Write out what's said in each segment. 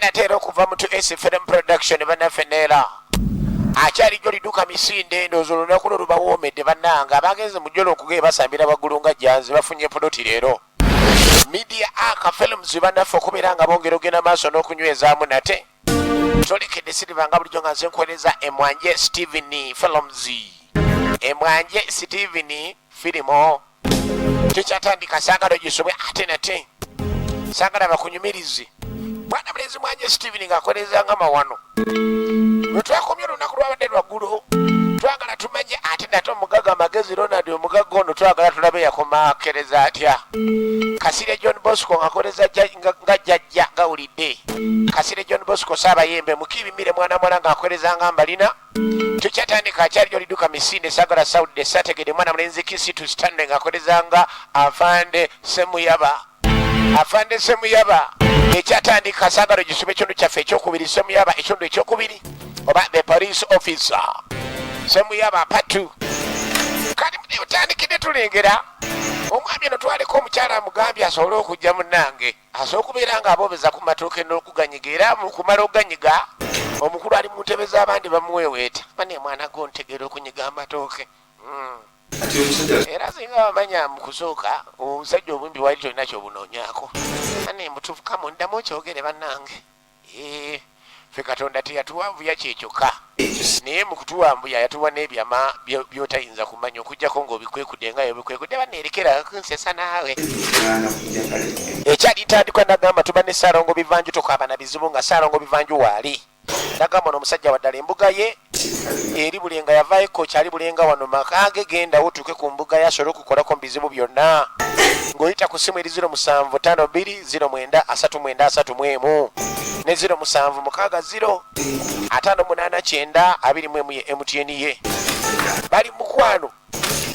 natera okuva mu S Film Production bannafenera akyali jjo liduka misinde ndowooza olunaku lwo lubawoomedde bannanga abagenze mu jjolo okugee basambira baggulu nga jjanzi bafunye poloti leero media aka films bannaffe okubeera nga bongera ogenda maaso n'okunywezaamu nate tolekedde siriva nga bulijjo nga nze nkuweereza Emwanje Steven Films Emwanje Steven Filimo tukyatandika saagala ogisomwe ate nate saagala bakunyumirize bwana bulenzi Mwanje Steven ng'akoleezanga mawano bwe twakomye olunaku lwabadde lwaggulu twagala tumanye ate nate omugaga amagezi Ronald omugaga ono twagala tulabe yakomakereza atya Kasire John Bosco ng'akoleza nga jjajja gawulidde Kasire John Bosco Saabayembe Mukiibimire mwana mwala ng'akoleza nga mbalina tukyatandika akyali liduka misinde sagala Saude Sategede mwana mulenzi Kisitu Stanley ng'akoleza nga Afande Semuyaba ekyatandika sagala gisube ekitundu kyaffe ekyokubiri Semuyaba ekitundu ekyokubiri oba the police officer Semuyaba patu kati mutandikidde tulengera omwami eno twaleko omukyala amugambye asobole okujja munnange asobola okubeera nga aboobeza ku matooke n'okuganyiga era kumala okuganyiga omukulu ali mu ntebe z'abandi bamuweeweeta bane mwana gontegeera okunyiga amatooke era singa bamanya mu kusooka omusajja obumbi wali tolina kyobunoonyaako ane mutuufu kamunddamu okyogere bannange ffe Katonda teyatuwambuya kyekyokka naye mu kutuwambuya yatuwa n'ebyama by'otayinza kumanya okuggyako ng'obikwekudde nga yobikwekudde baneerekera kunsesa naawe ekyali ntandikwa nagamba tuba ne Saalongo Bivanju tokaaba na bizibu nga Saalongo Bivanju waali nagamba n'omusajja waddala embuga ye eri bulenga yavaayeko kyali bulenga wano makage genda otuuke ku mbuga ye asobole okukolako mu bizibu byonna ng'oyita ku ssimu eri 0752093931 ne 0760588921 ye MTN ye bali mukwano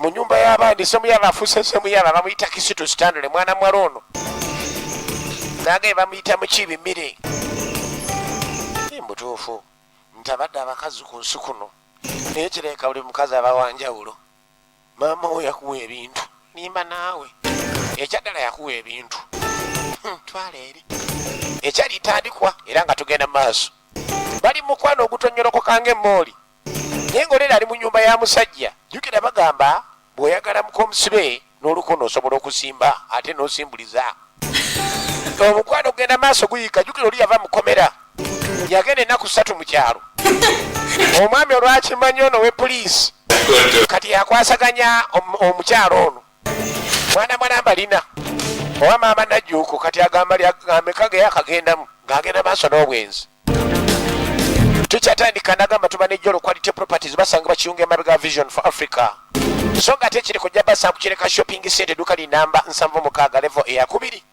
mu nyumba y'abandi Semuyaba afuuse Semuyaba bamuyita Kisitu Stanley mwana mwala ono nange bamuyita Mukiibimire mbutuufu ntabadde abakazi ku nsi kuno naye kireka buli mukazi aba wanjawulo maama we yakuwa ebintu nimba naawe ekyaddala yakuwa ebintu twala eri ekyali tandikwa era nga tugenda maaso bali mukwano ogutonyolokoka ng'emmooli naye ng'olera ali mu nyumba ya musajja jjukira bagamba bw'oyagala mukomusibe n'olukono osobola okusimba ate n'osimbuliza omukwano ogenda maaso guyika jjukira oli yava mukomera yagenda ennaku 3 mu kyalo omwami olwakimanyi ono we poliisi kati yakwasaganya omukyalo ono mwana mbalina owa maama najjuuko kati agamba lyamekage yakagendamu ng'agenda maaso n'obwenzi tukyatandika nagamba tuba nejjolo quality properties basanga bakiyunga emabega Vision for Africa so nga ate ekireko jja basambu kireka shopping center edduuka linamba 76 level eyakubiri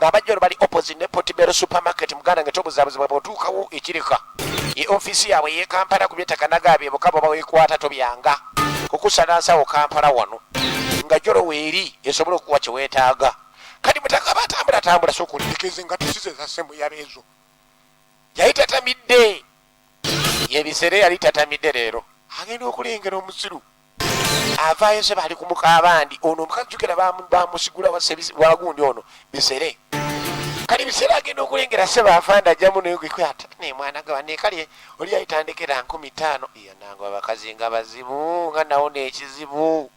ng'abajjolo bali opposite ne Portobello supermarket muganda ng'etobuzaabuzibwa bw'otuukawo ekireka ye ofisi yaabwe ye Kampala ku by'ettaka nagabye bukabo baweekwata tobyanga kukusalansawo Kampala wano nga jjolo weeri esobole okuwa kye weetaaga kati mutaka batambula so kulikeze nga tusize za Semuyaba ezo yali tatamidde yebisere yali tatamidde leero agenda okulengera omusiru avaayo se bali kumuka abandi ono omukazi jjukira bamusigula wagundi ono bisere kali bisere agenda okulengera se baafanda ajjamu negekwata ne mwana gawa nekali oli ayitandikira 15 yananga abakazi nga bazibu nga nawo n'ekizibu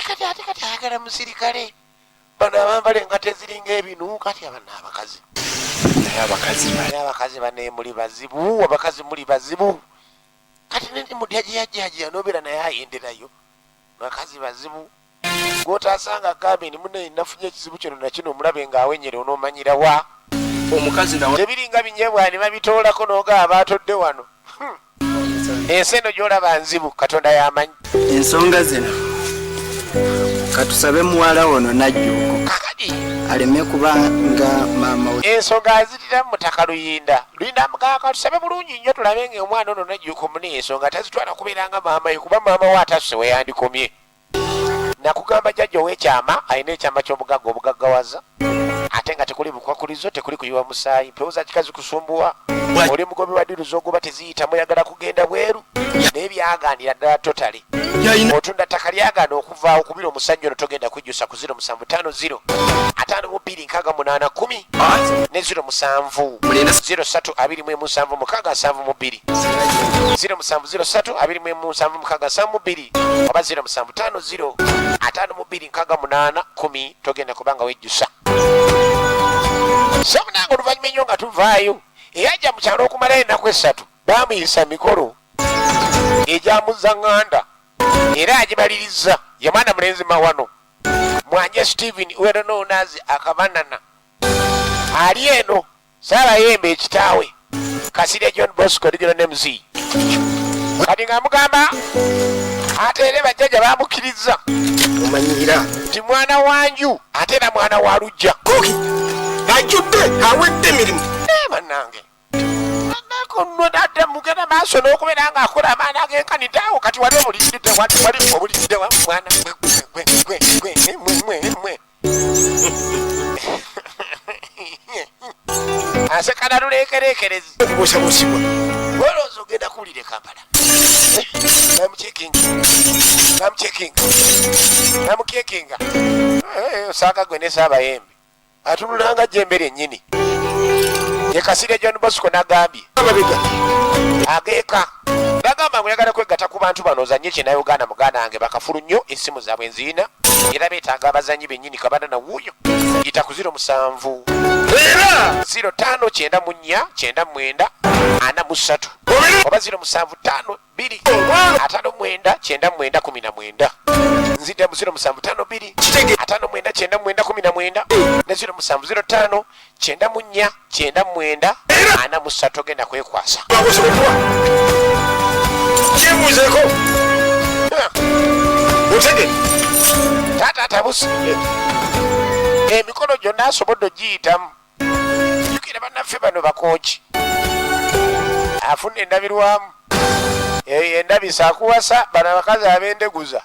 kati ayagala musirikale bano abambale nga teziringa ebinu kati abana abakazi bane muli bazibu abakazi muli bazibu kati nene mudyajiyajiya nobeera naye ayenderayo bakazi bazibu gwotasanga gambeni munaye nafunye ekizibu kino nakino omulabe ng'awenyere onoomanyira wa omukazi tebiringa binyebwani babitoolako n'ogaba atodde wano ensi eno gy'olaba nzibu Katonda y'amanyi ensonga zino katusabe muwala ono najjuuko kakati aleme kubanga maama we ensonga azitira mutaka Luyinda mugaka tusabe bulungi nnyo tulabe ng'omwana ono najjuuko muni ensonga tazitwala kubeeranga maama ye kuba maama we atasusse we yandikomye nakugamba jjajja ow'ekyama alina ekyama ky'obugaggawaza ate nga tekuli bukwakulizo tekuli kuyiwa musaayi mpewuza kikazi kusumbuwa oli mugobi wa ddiru z'oguba teziyita muyagala kugenda bweru naye lyaganira ddala totale otunda ttaka lyagaana okuvaawo kubira omusajja ono togenda kwijjusa ku 0750 52 ne 07 0327 070327 oba 0750 52 togenda kubanga wejjusa semunanga oluvannyuma ennyo nga tuvaayo eyajja mu kyalo okumalayo ennaku 3 bamuyisa mikolo egyamuzaŋŋanda era agibaliriza ye mwana mulenzi mawano Mwanje Steven weronoonazi akabanana ali eno Saabayembe ekitaawe Kasirye John Bosco Regional MC kati nga mugamba ate era bajjajja bamukkiriza omanyira ti mwana wanju ate era mwana wa lujja koki ajjudde awedde emirimu bannange nno dada mugenda maaso n'okubeera nga akola amaani ag'enkanidaawo kati wali omulidde wali omulidde wa mwana asekana luleekereekerezi busabusibwa olowooza ogenda kuwulira Kampala namukekinga osanga gwe ne Saabayembe atunulanga jjembe lyennyini ye Kasirye John Bosco n'agambye ageeka nagamba nguyagala kwegatta ku bantu bano ozanye kye Uganda muganda wange bakafulu nnyo essimu zaabwe nziina era beetaaga abazanyi bennyini kabanana wuuyo yita ku 07 0594 93 oba 0752 5999 nzidde mu 0752 5999 ne 0705 94 93 ogenda kwekwasa kyebuuzeeko otege taata atabusi emikono gyonna asobodde ogiyitamu jjukira bannaffe bano bakooki afuna endabirwamu endabisa akuwasa bano abakazi ab'endeguza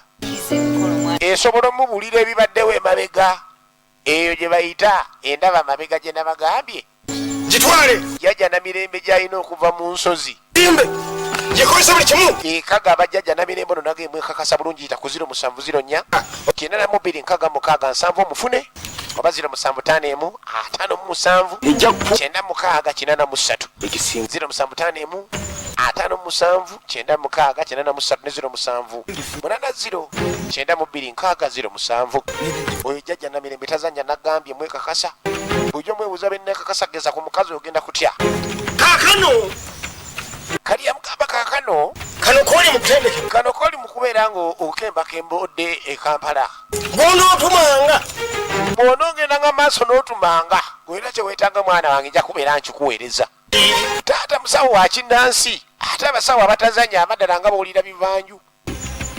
esobola omubuulira ebibaddewo emabega eyo gye bayita endaba amabega gye nabagambye gitwale jjajja namirembe gy'alina okuva mu nsozi imbe yekozesa buli kimu ekaga abajjajja namirembe ono nageemu ekakasa bulungi yita ku 0704 926 omufune oba 0751 57 963 0751 57 963 ne 07 80 oyo jjajja namirembe tazanya nagambye mwekakasa bujjo mwebuuza bennekakasa geza ku mukazi ogenda kutya kaakano kali yamugamba kaakano kano kooli mu kutendeke kano kooli mu kubeera nga okembakembodde e Kampala bw'onootumanga bw'onoogenda nga maaso n'otumanga gwera kye weetanga mwana wange nja kubeera nkikuweereza taata musawo wa kinnansi ate abasawo abatazanya amaddala nga bawulira bivanju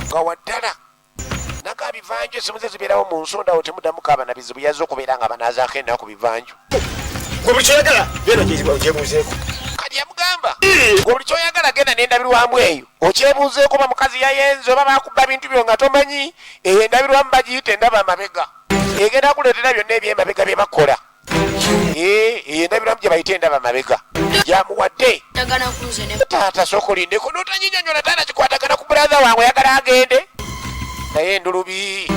nga waddala naga bivanju esimuze zibeerawo mu nsondawo temuddamu kaaba na bizibu yazze okubeera nga banaazaako ennaku bivanju gwe buli kyoyagala beera kyebuuzeeko kati yamugamba gwe buli kyoyagala genda n'endabirwamu eyo okyebuuzeeko ba mukazi yayenze oba bakubba bintu byo nga tomanyi eyo endabirwamu bagiyita endaba amabega egenda kuleetera byonna ebyemabega bye bakola eyo endabirwamu gye bayita endaba amabega gyamuwadde taata sokolindeko n'otanyinyonyola taata kikwatagana ku bulaza wange oyagala agende naye ndulubi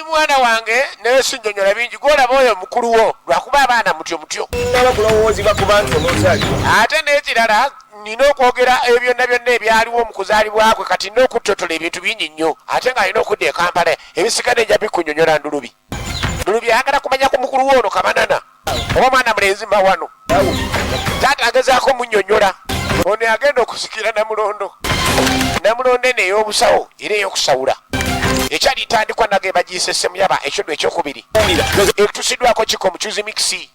mwana wange naye sinnyonnyola bingi gwolaba oyo mukulu wo lwakuba abaana mutyo ate n'ekirala nina okwogera ebyo byonna byonna ebyaliwo mu kuzaalibwakwe kati nina okuttotola ebintu bingi nnyo ate ng'alina okudda e Kampala ebisikane nja bikunnyonnyola ndulubi ayagala kumanya ku mukulu wo ono kabanana oba mwana mulenzi mawano taata agezaako munnyonnyola ono yagenda okusikira namulondo eno ey'obusawo era ey'okusawula ekyali ntandikwa nage bagiise ssemuyaba ekyodo ekyokubiri ekitusiddwako kiko mukyuzi mikisi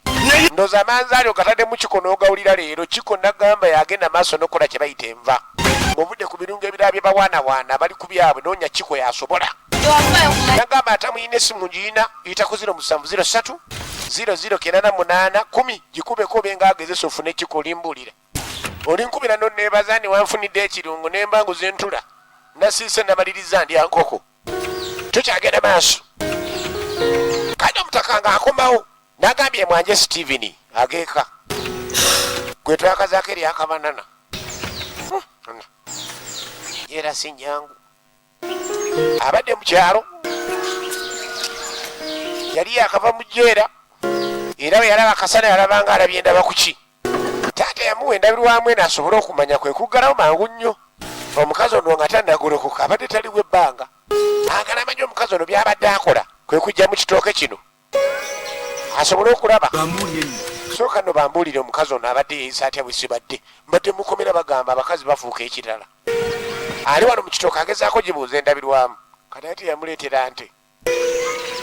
ndoza amanzaali ogatadde mu kiko n'ogawulira leero kiko nagamba yagenda maaso n'okola kye bayita enva ng'ovudde ku birungo ebirala bye bawaanawaana bali ku byabwe noonya kiko yasobola nagamba atamuyina essimu ngiyina yita ku 0703 0098 10 gikubeko obenga agezesa ofune kiko olimbuulira olinkubira nonneebaza ni wanfunidde ekirungo n'embanguza entula nasiise namaliriza ndya nkoko tukyagenda maaso kandi omutaka nga akomawo nagambye Mwanje Steven ageeka gwe twakazaako eri akabanana enjeera si nnyangu. Abadde mu kyalo yali yakava mu jjeera era bwe yalaba akasana yalabanga alabye endaba ku ki. Taata yamuwa endabirwamu eno asobole okumanya kwe kuggalawo mangu nnyo. Omukazi ono nga tannagolokoka abadde taliwo ebbanga. Agala amanye omukazi ono byabadde akola kwe kujja mu kitooke kino asobole okulaba. Sooka nno bambuulire omukazi ono abadde yeeyisa atya bwe sibadde. Mbadde mukomera bagamba abakazi bafuuka ekirala. Ali wano mu kitooke agezaako gibuuza endabirwamu. Kati ate yamuleetera nte.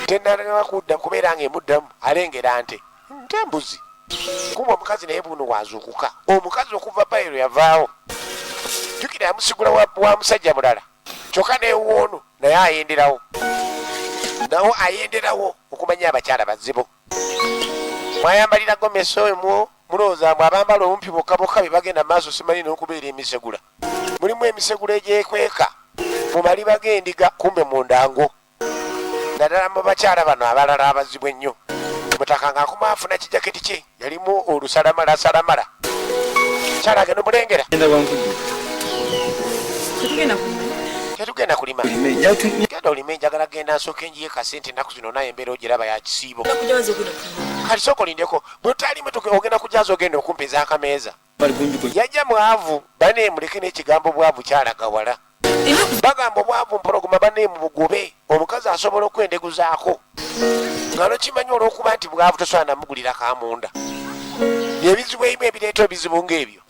Tennalaba kudda kubeera ng'emuddamu alengera nte. Nte mbuzi. Kuba omukazi naye buno waazuukuka. Omukazi okuva bayiro yavaawo. Jjukira yamusigula wa musajja mulala. Kyokka neewoono naye ayenderawo. Nawo ayenderawo okumanya abakyala bazibu. Mwayambalira gomesi oyo mulowooza mwe abambala omumpi bokka bokka bye bagenda maaso simanyi n'okubeera emisegula. Mulimu emisegula egyekweka mu maliba g'endiga kumbe mu ndango. Naddala mu bakyala bano abalala abazibu ennyo. Mutaka ng'akoma afuna kijaketi kye yalimu olusalamala salamala. Kyala agenda omulengera. Tetugenda kulima. Genda olime njagala genda nsooka enjiye kasente ennaku zino naye embeera ogiraba ya kisiibo. Kati sooka olindeko bwe tali motoka ogenda kujaaza ogenda okumpeza akameeza. Yajja mwavu bane muleke n'ekigambo bwavu kyalaga wala. Bagamba obwavu mpologoma bane mu bugobe omukazi asobola okwendeguzaako. Ngalo kimanyi olw'okuba nti bwavu tosobola namugulira kamunda. Ebizibu ebimu ebireeta ebizibu ng'ebyo.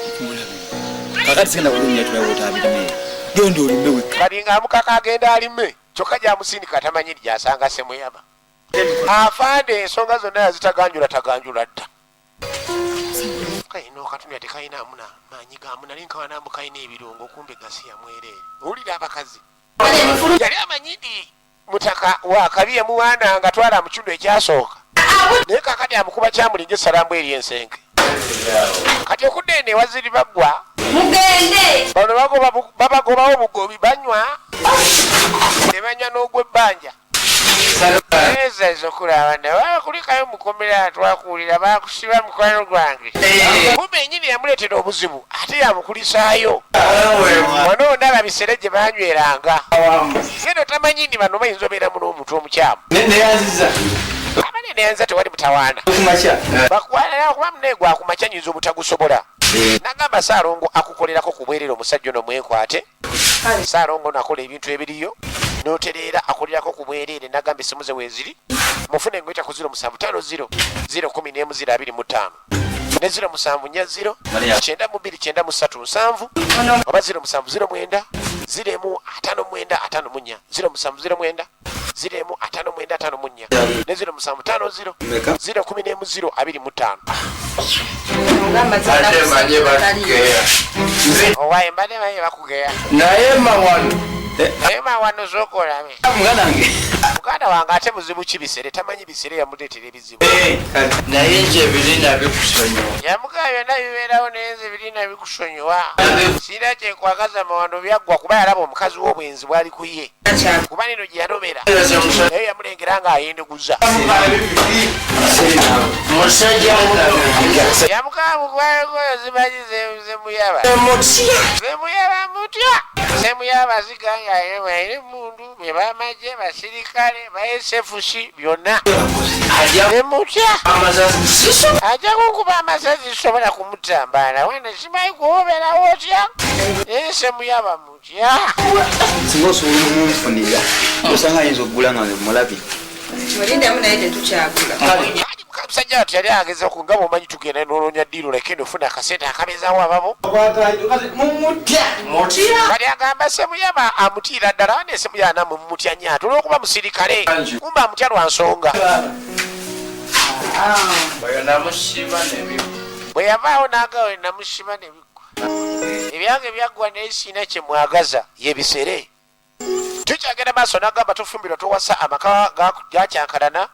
Kakati sigenda kulumya tulawo otabirime. Genda olime wekka. Kali ng'amukaka agenda alime kyokka gy'amusindika tamanyi gy'asanga semuyaba. Afande ensonga zonna yazitaganjula taganjula dda. Kayina okatumya tekayina amuna maanyi gaamuna naye nkawa nambu kayina ebirungo kumbe gasi yamwereere. Owulira abakazi. Yali amanyi nti mutaka wa kabi yamuwaana nga twala mu kitundu ekyasooka. Naye kakati amukuba kyamulinga essalambu eri ensenke. Kati okudda eno ewaziri baggwa. Mugende. Bano babagobawo bugobi banywa. Ne banywa n'ogw'ebbanja. Eza ezokulaba naye kulikayo mukomera twakuwulira bakusiba mukwano gwange. Kumbe ennyini yamuleetera obuzibu ate yamukulisaayo. Wano ndaba bisere gye banyweranga. Genda otamanyi ndi bano bayinza obeeramu n'omuntu omukyamu. Abane neyanza tewali mutawaana. Bakwana kuba muneegwa ku makya nyinza obutagusobola. Nagamba Saalongo akukolerako ku bwerere omusajja ono mwekwate. Saalongo nakola ebintu ebiriyo. Notereera akolerako ku bwerere nagamba essimu ze weeziri. Mufune engwita ku 0750 011 ne 0740 92937 oba 0709 0159554 0709 0159554 ne 0750 011 owaye mbadde baye bakugeya naye mawano naye mawano zokolabe muganda wange ate muzibu ki bisere tamanyi bisere yamuleetera ebizibu naye nje ebirina bikusonyiwa yamugaa byonna bibeerawo naye nze ebirina bikusonyiwa siina kyenkwagaza mawano byaggwa kuba yalaba omukazi w'obwenzi bwali ku ye kuba nino gye yalobera naye yamulengera ng'ayendeguza yamugaa mugwayogoyo zimanyi zemuyaba zemuyaba mutya zemuyaba zigangaayene mundu bye bamagye basirikale baesefusi byonna emutya ajja kukuba amasazi sobola kumutambaala wena simanyi kuwoberawo otya naye semuyaba mutya singa osobola omunfunira osanga ayinza okugula nga mulabi Mulindamu naye tetukyagula. Musajja ati yali ageza ku nga bw'omanyi tugenda n'oloonya ddiiro leke nofuna akasente akabeezaawo ababo. Kali agamba Semuyaba amutiira ddala wane Semuyaba namumutya nnyo ate olw'okuba musirikale kumba amutya lwa nsonga. Bwe yavaawo n'agawe namusiba n'ebiggwa. Ebyange byaggwa naye siina kye mwagaza ye bisere. Tukyagenda maaso n'agamba tufumbirwa tuwasa amaka gakyankalana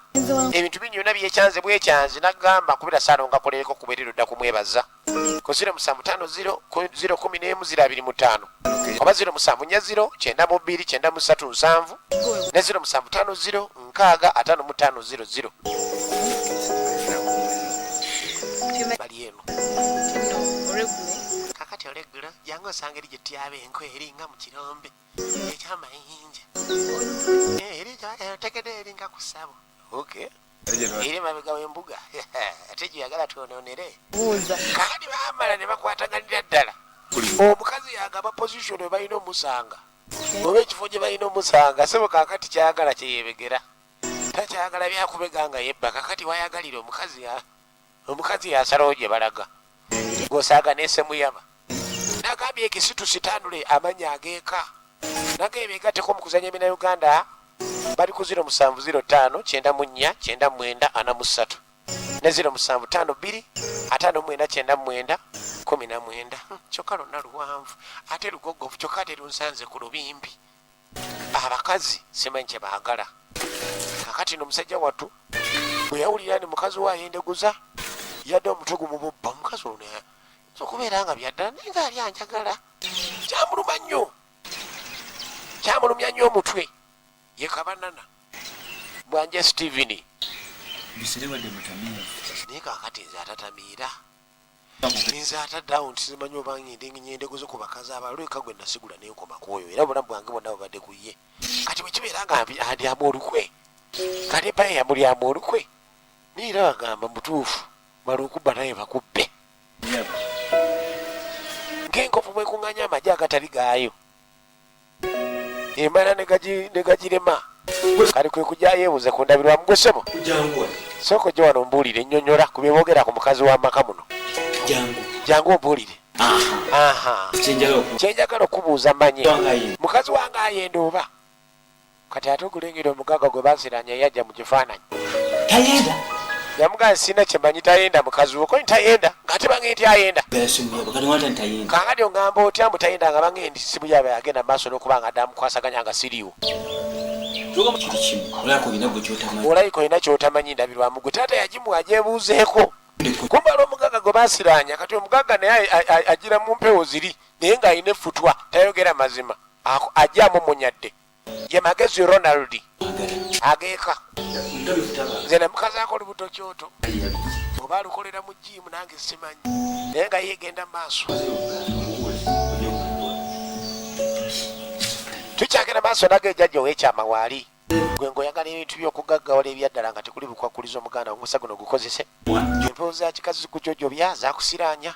ebintu binyona byekyanze bwekyanze n'agamba kubira Saano ngakolereko kuberero dda kumwebaza ku 0750 011 oba 0740 92937 ne 0750 65500 bali eno kakati eggulo jangu osanga eri gye tyaba enko eringa mu kirombe ekyamayinja tegede eringa ku ssabo eri mabega w'embuga ate gyeyagala twononere kakati baamala ne bakwataganira ddala omukazi yagamba position we balina omusanga oba ekifo gye balina omusanga sebo kakati kyayagala kyeyebegera takyayagala byakubega nga yebba kakati wayagalira omukazi yasalawo gye balaga ng'osaaga nesemuyama nagambye ekisitu sitandule amanya ageeka nagebegateko mu kuzanya emina Uganda bali ku 0705949443 ne 0752599919 kyokka lonna luwanvu ate lugogovu kyokka ate lunsanze ku lubimbi abakazi simanyi kye baagala kakati n'omusajja wattu bwe yawulira ni mukazi we ayendeguza yadde omutwe gumububba omukazi ono okubeera nga byaddala naye nga ali anjagala kyamulumya nnyo omutwe ye kabanana bwanje Steven naye kakati nze atatamiira nze ataddawo nti simanyi oba nyendeguze ku bakazi abalweka gwe nasigula nenkoma kwoyo era bulamu bwange bwonna bubadde ku ye kati bwekibeera nga andyamu olukwe kati epaye yamulyamu olukwe niera bagamba mutuufu bali okubba naye bakubbe ng'enkofu bwekuŋŋanya amagye agatali gaayo emala ne gagirema kali kwe kujja yeebuuze ku ndabirwamu gwe ssebo sooka ojje wano ombuulire ennyonnyola ku bye boogera ku mukazi w'amaka muno jangu ombuulire kyenjagala okubuuza manye mukazi wange ayenda oba kati ate ogulengera omugaga gwe basiranya yajja mu kifaananyi yamugaa sina kyemanyi tayenda mukazi we koyi tayenda ng'ate bangendi ayenda kakati ongamba otya mbu tayenda nga bangendi simu yabe agenda maaso n'okuba nga addamukwasaganya nga siriiwo olayika olina kyotamanyi ndabirwamu gwe taata yagimuwa agyebuuzeeko kumbala omugaga gwe basiranya kati omugaga naye agira mu mpewo ziri naye ng'alina effutwa tayogera mazima ajjaamu munyadde ye magezi Ronald ageeka nze ne mukazi ako olubuto kyoto oba alukolera mu jiimu nange simanyi naye nga yeegenda maaso tukyagenda maaso naga ejjajja ow'ekyama waali gwe ng'oyagala ebintu by'okugaggawala ebyaddala nga tekuli bukwakuliza omuganda omusa guno gukozese empewo za kikazi kujojobya zakusiranya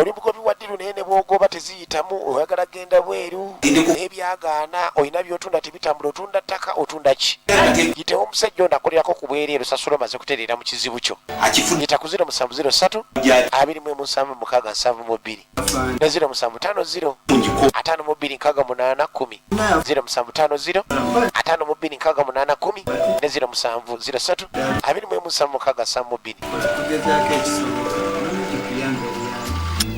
oli mugobi wa ddiru naye ne bwogoba teziyitamu oyagala genda bweru n'ebyagaana olina by'otunda tebitambula otunda ttaka otunda ki yitewo omusajja ono akolerako ku bwereero sasula omaze kutereera mu kizibu kyo yita ku 0703 277672 ne 0750 526810 0750 526810 ne 0703 277672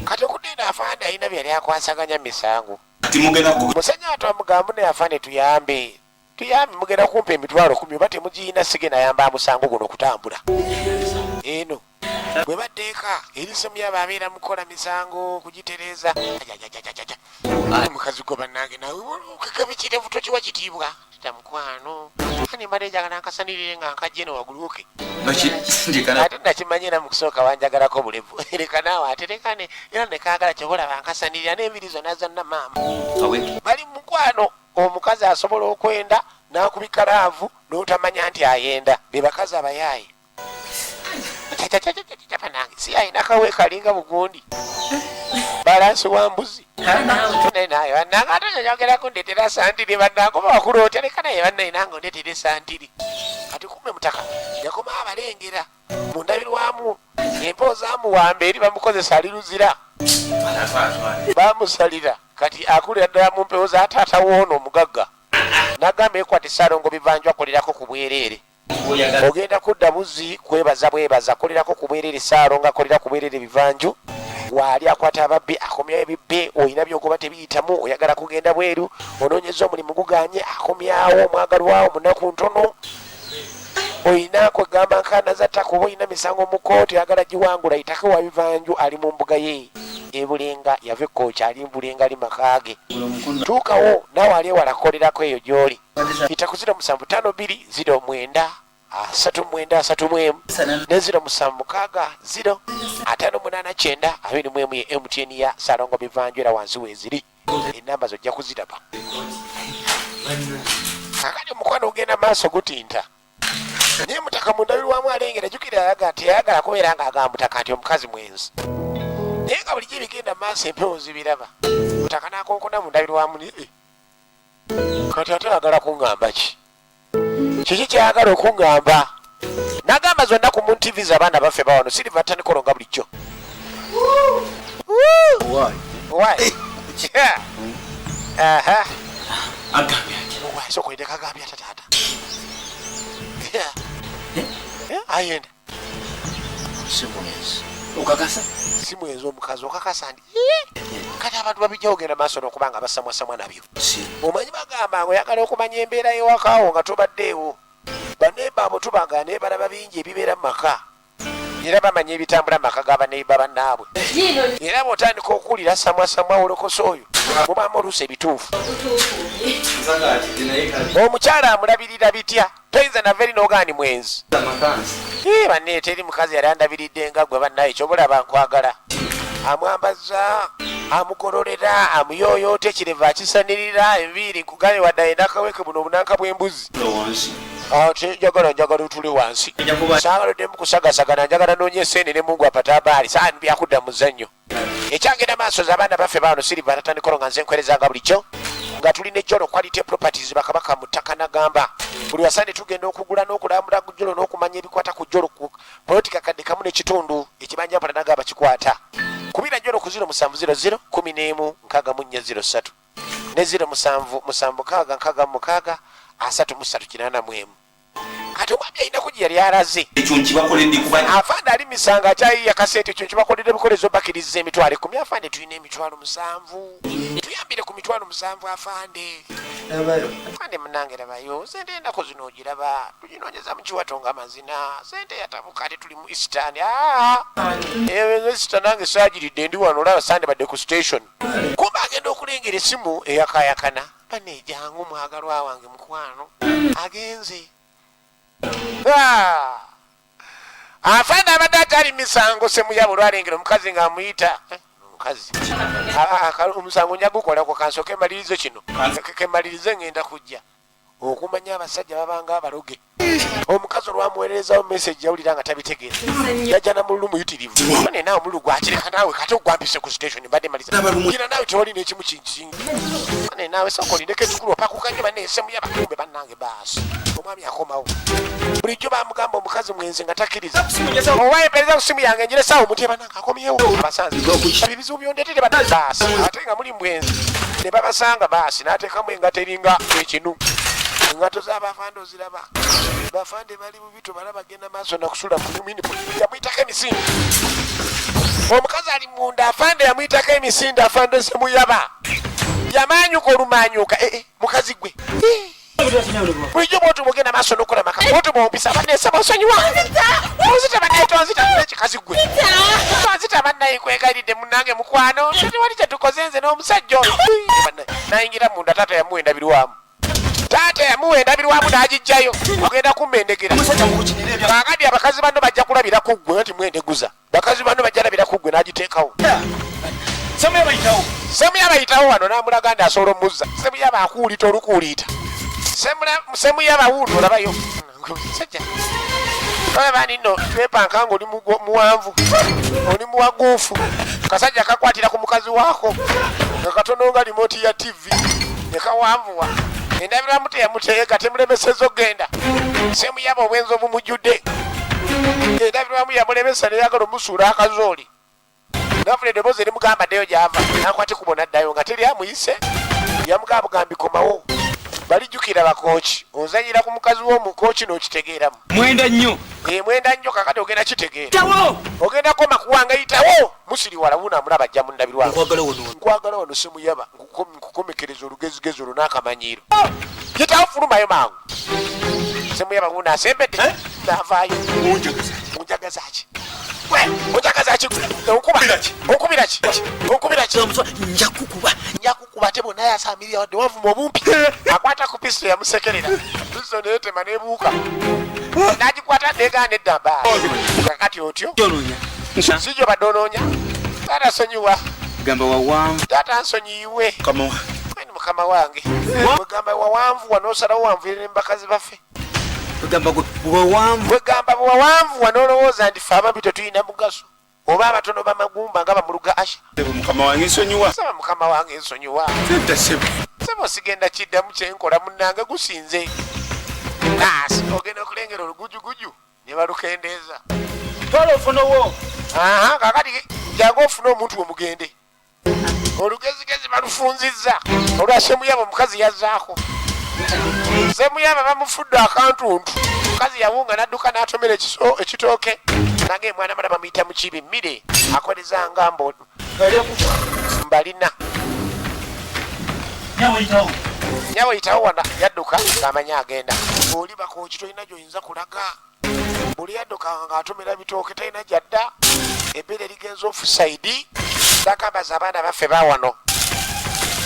kati okuddeena afaana alina byali akwasaganya misango musajja atwamugambu naye afaane tuyambe mugenda kumpa emitwalo 10 oba temugiyina sigenda yamba amusango guno okutambula eno bwe baddeeka erisimu yaba abeera mukola misango kugitereeza mukazi gwe bannange nawe kakabikirevu tokiwa kitiibwa tamukwano ani mbadde njagala nkasanirire nga nkajje ne waguluuke ate nakimanyi era mu kusooka wanjagalako bulevu leka naawe ate lekane era nekaagala kyobalaba nkasanirira n'embiri zonna zonna maama bali mu mukwano omukazi asobola okwenda n'akubika laavu n'otamanya nti ayenda be bakazi abayaaye panange si ayina kawe kalinga bugundi balansi wa mbuzi naye bannange ate nyogerako ndetera santiri bannange oba wakulu otya leka naye bannaye nange ondetere santiri kati kume mutaka yakoma abalengera mu ndabirwamu empewo zamuwamba eri bamukozesa ali luzira bamusalira kati akulira ddala mu mpewo za taata woono omugagga nagamba ekwata esaalongo bivanju akolerako ku bwereere ogenda kudda buzi kwebaza bwebaza akolerako ku bwereere saalongo akolera ku bwereere bivanju waali akwata ababbi akomyawo ebibbe olina byogoba tebiyitamu oyagala kugenda bweru onoonyeza omulimu guganye akomyawo omwagalwawo munaku ntono olina kwegamba nkaana za ttaka oba olina misango mu kooti oyagala giwangula itaka wa bivanju ali mu mbuga ye ebulenga yava ekkoki ali mbulenga ali makaage tuukawo naawe ali ewala akolerako eyo gy'oli ita ku 0752093931 ne 0760 589 21 MTN ya Salongo Bivanjira wansi weziri enamba zojja kuziraba kakati omukwano ogenda maaso gutinta naye mutaka mundabirwamu alengera jjukira alaga nti ayagala kubeera nga agamba mutaka nti omukazi mwenzi naye nga bulijjo ebigenda maaso empewo zibiraba mutaka nakonkona mundabirwamu kati ate ayagala kuŋŋamba kiki kyayagala okuŋŋamba nagamba zonna ku muntiviza abaana baffe bawano siriva tanikolonga bulijjo sokoyendeka agambye atataata ayenda si mwenzi omukazi okakasa ndi kati abantu babijjawo ogenda maaso n'okuba nga basamwasamwa nabyo omanyi bagamba nga oyagala okumanya embeera y'ewakaawo nga tobaddeewo baneiba abo tubaga ne balaba bingi ebibeera mu maka era bamanya ebitambula mu maka g'abaneiba bannaabwe era bw'otandika okuwulira samwasamwa wolokosa oyo mubaamu oluusi ebituufu omukyala amulabirira bitya toyinza naveri n'ogaani mwenzi banne teri mukazi yali andabiridde nga gwe bannaye kyobulaba nkwagala amwambaza amugololera amuyooyoota ekireva akisanirira enviiri nkugaye wadde endakaweke buno obunanka bw'embuzi ate njagala tuli wansi saagaloddemu kusagasagana njagala noonye eseenene mungu apatabaali saani byakudda mu muzannyo ekyagenda maaso z'abaana baffe bano siriva tatandikolo nga nze nkwerezanga bulijjo nga tulina ejjolo quality properties bakabaka mu ttaka nagamba buli wasande tugenda okugula n'okulambula ku jjolo n'okumanya ebikwata ku jjolo ku politika kadde kamu n'ekitundu ekibanja mpala nagamba kikwata kubira jjolo ku 0700 11 6403 ne 0776 33 kati omwami ayinako gye yali alaze afande ali misanga akyayiya kasente ekyo kibakoledde bikolezo bakiriza emitwalo 10 afande tulina emitwalo 7 tuyambire ku mitwalo 7 afande munange labayo sente endako zino ogiraba tuginoonyeza mu kiwatonga amazina sente yatabuka ate tuli mu eastern eastern nange saagiridde ndi wano olaba sande badde ku station kumba agenda okulengera essimu eyakayakana bane jangu mwagalwa wange mukwano agenze afande abadde atali misango semuyaba olwalengera omukazi ng'amuyita omukazi omusango njagukolako kansoke malirize kino kemalirize ngenda kujja okumanya abasajja babanga abaloge omukazi olwamuweererezawo message yawulira nga tabitegeera yajja namululu muyitirivu ane naawe omululu gwakireka naawe kate ogwampise ku station mbadde maliza gira naawe tewalina ekimu kinkingi ane naawe sokolindeko ekikulu opakukanye baneesemu yabakumbe bannange baasi omwami akomawo bulijjo bamugamba omukazi mwenzi nga takkiriza owayempereza ku simu yange njiresaawo omuti bannange akomyewo abasanze ebizibu byondetere baasi ate nga muli mwenzi ne babasanga baasi n'ateekamu engato eringa ekinu engato z'abafande oziraba bafande bali bubito balaba genda maaso nakusula yamuyitako emisinde omukazi ali munda afande yamuyitako emisinde afande semuyaba yamanyuka olumanyuka mukazi gwe bulijjo bwoti bwogenda maaso nokola maka bwoti bwompisa baneesa bosonyiwa onzita bannaye tonzita ekikazi gwe tonzita bannaye kwegalidde munange mukwano tewali kyetukoze nze n'omusajja oyo nayingira munda taata yamuwa endabirwamu taata yamuwa endabirwamu n'agijjayo ogenda kummendegera kakadi abakazi banno bajja kulabira ku ggwe nti mwendeguza bakazi banno bajja labira ku ggwe n'agiteekawo semuyaba wano n'amulaga ndi asobola omuzza semuyaba akuulita olukuuliita semuyaba wuuno olabayo sajja olaba nino twepanka nga oli muwanvu oli muwaguufu kasajja kakwatira ku mukazi waako nga katono nga limoti ya tv nekawanvuwa endabiramu teyamuteeka temulemeseza ogenda semuyaba obwenzi obumujjudde endabiramu yamulemesa neyagala omusuula akazooli nafuna eddoboozi erimugamba ddeyo gyava nakwate kubona ddayo nga teri amuyise yamugamba bugambikomawo balijjukira bakooki ozanyira ku mukazi w'omukooki n'okitegeeramu mwenda nnyo kakati ogenda kitegeera ogenda koma kuwanga yitawo musiri wala wunaamulaba ajja mu ndabirwamu nkwagala wano semuyaba nkukomekereza olugezigezi olwo n'akamanyiiro yitawo fulumayo mangu semuyaba wuna asembedde naavaayo onjagazaki onjagazaki onkubiraki njakukuba ate bonna yasamirira wadde wavuma obumpi akwata ku pisto yamusekerera pisto neyetema nebuuka nagikwata negana eddamba kakati otyo sijo badonoonya taata nsonyiwa gamba wawanvu taata nsonyiwe Kama ni mukama wange wegamba wawanvu wanoosalawo wanvuire nembakazi baffe gamba wawanvu wegamba wawanvu wanoolowooza nti fe abambi tetulina mugaso oba abatono bamagumba nga bamuluga asha mukama wange nsonyiwa. saba mukama wange nsonyiwa Senta sebo. saba osigenda kiddamu kyenkola munnange gusinze naasi ogenda okulengera olugujuguju ne balukendeeza Twala ofunowo. aha kakati jangu ofune omuntu wemugende olugezigezi balufunzizza olwa semuyaba omukazi yazzaako semuyaba bamufudde akantuntu omukazi yawunga n'adduka n'atomera ekitooke nange mwana mala bamuyita mukibi mmire akoleza nga mbalina nyawo yitawo wana yadduka ng'amanya agenda oli bakooki tolina gy'oyinza kulaga buli yadduka ng'atomera bitooke talina gyadda ebbeere ligenza ofusaidi bakambaza abaana baffe bawano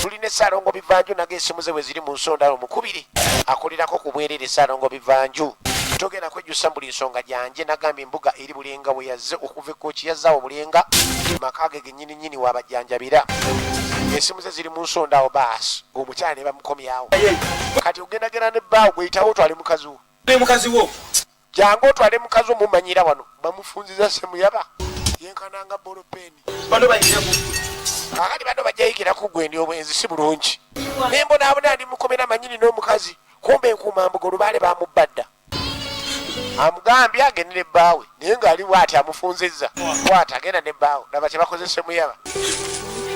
tulina esaalongo bivanju naga esimu ze bwe ziri mu nsonda omukubiri akolirako ku bwerere esaalongo bivanju togenda kwejjusa buli nsonga gyanje nagambye embuga eri bulenga bwe yazze okuva ekooki yazzaawo bulenga maka ge gennyininyini waabajjanjabira esimu ze ziri mu nsonda awo baasi omukyala ne bamukomyawo kati ogendagenda ne bbaawo gweyitawo otwale mukazi wo Ne mukazi wo. jangu otwale mukazi wo mumanyira wano bamufunziza semuyaba yenkananga bolopeni Bano bayingira ku. kakati bano bajjayigira ku gwendi obwenzi si bulungi nembonaabona ndi mukomera manyini n'omukazi kumbe enkuumambuga olubaale bamubbadda amugambye agende nebbaawe naye ng'aliwo ati amufunzizza kwata agenda nebbaawe laba kye bakoze semuyaba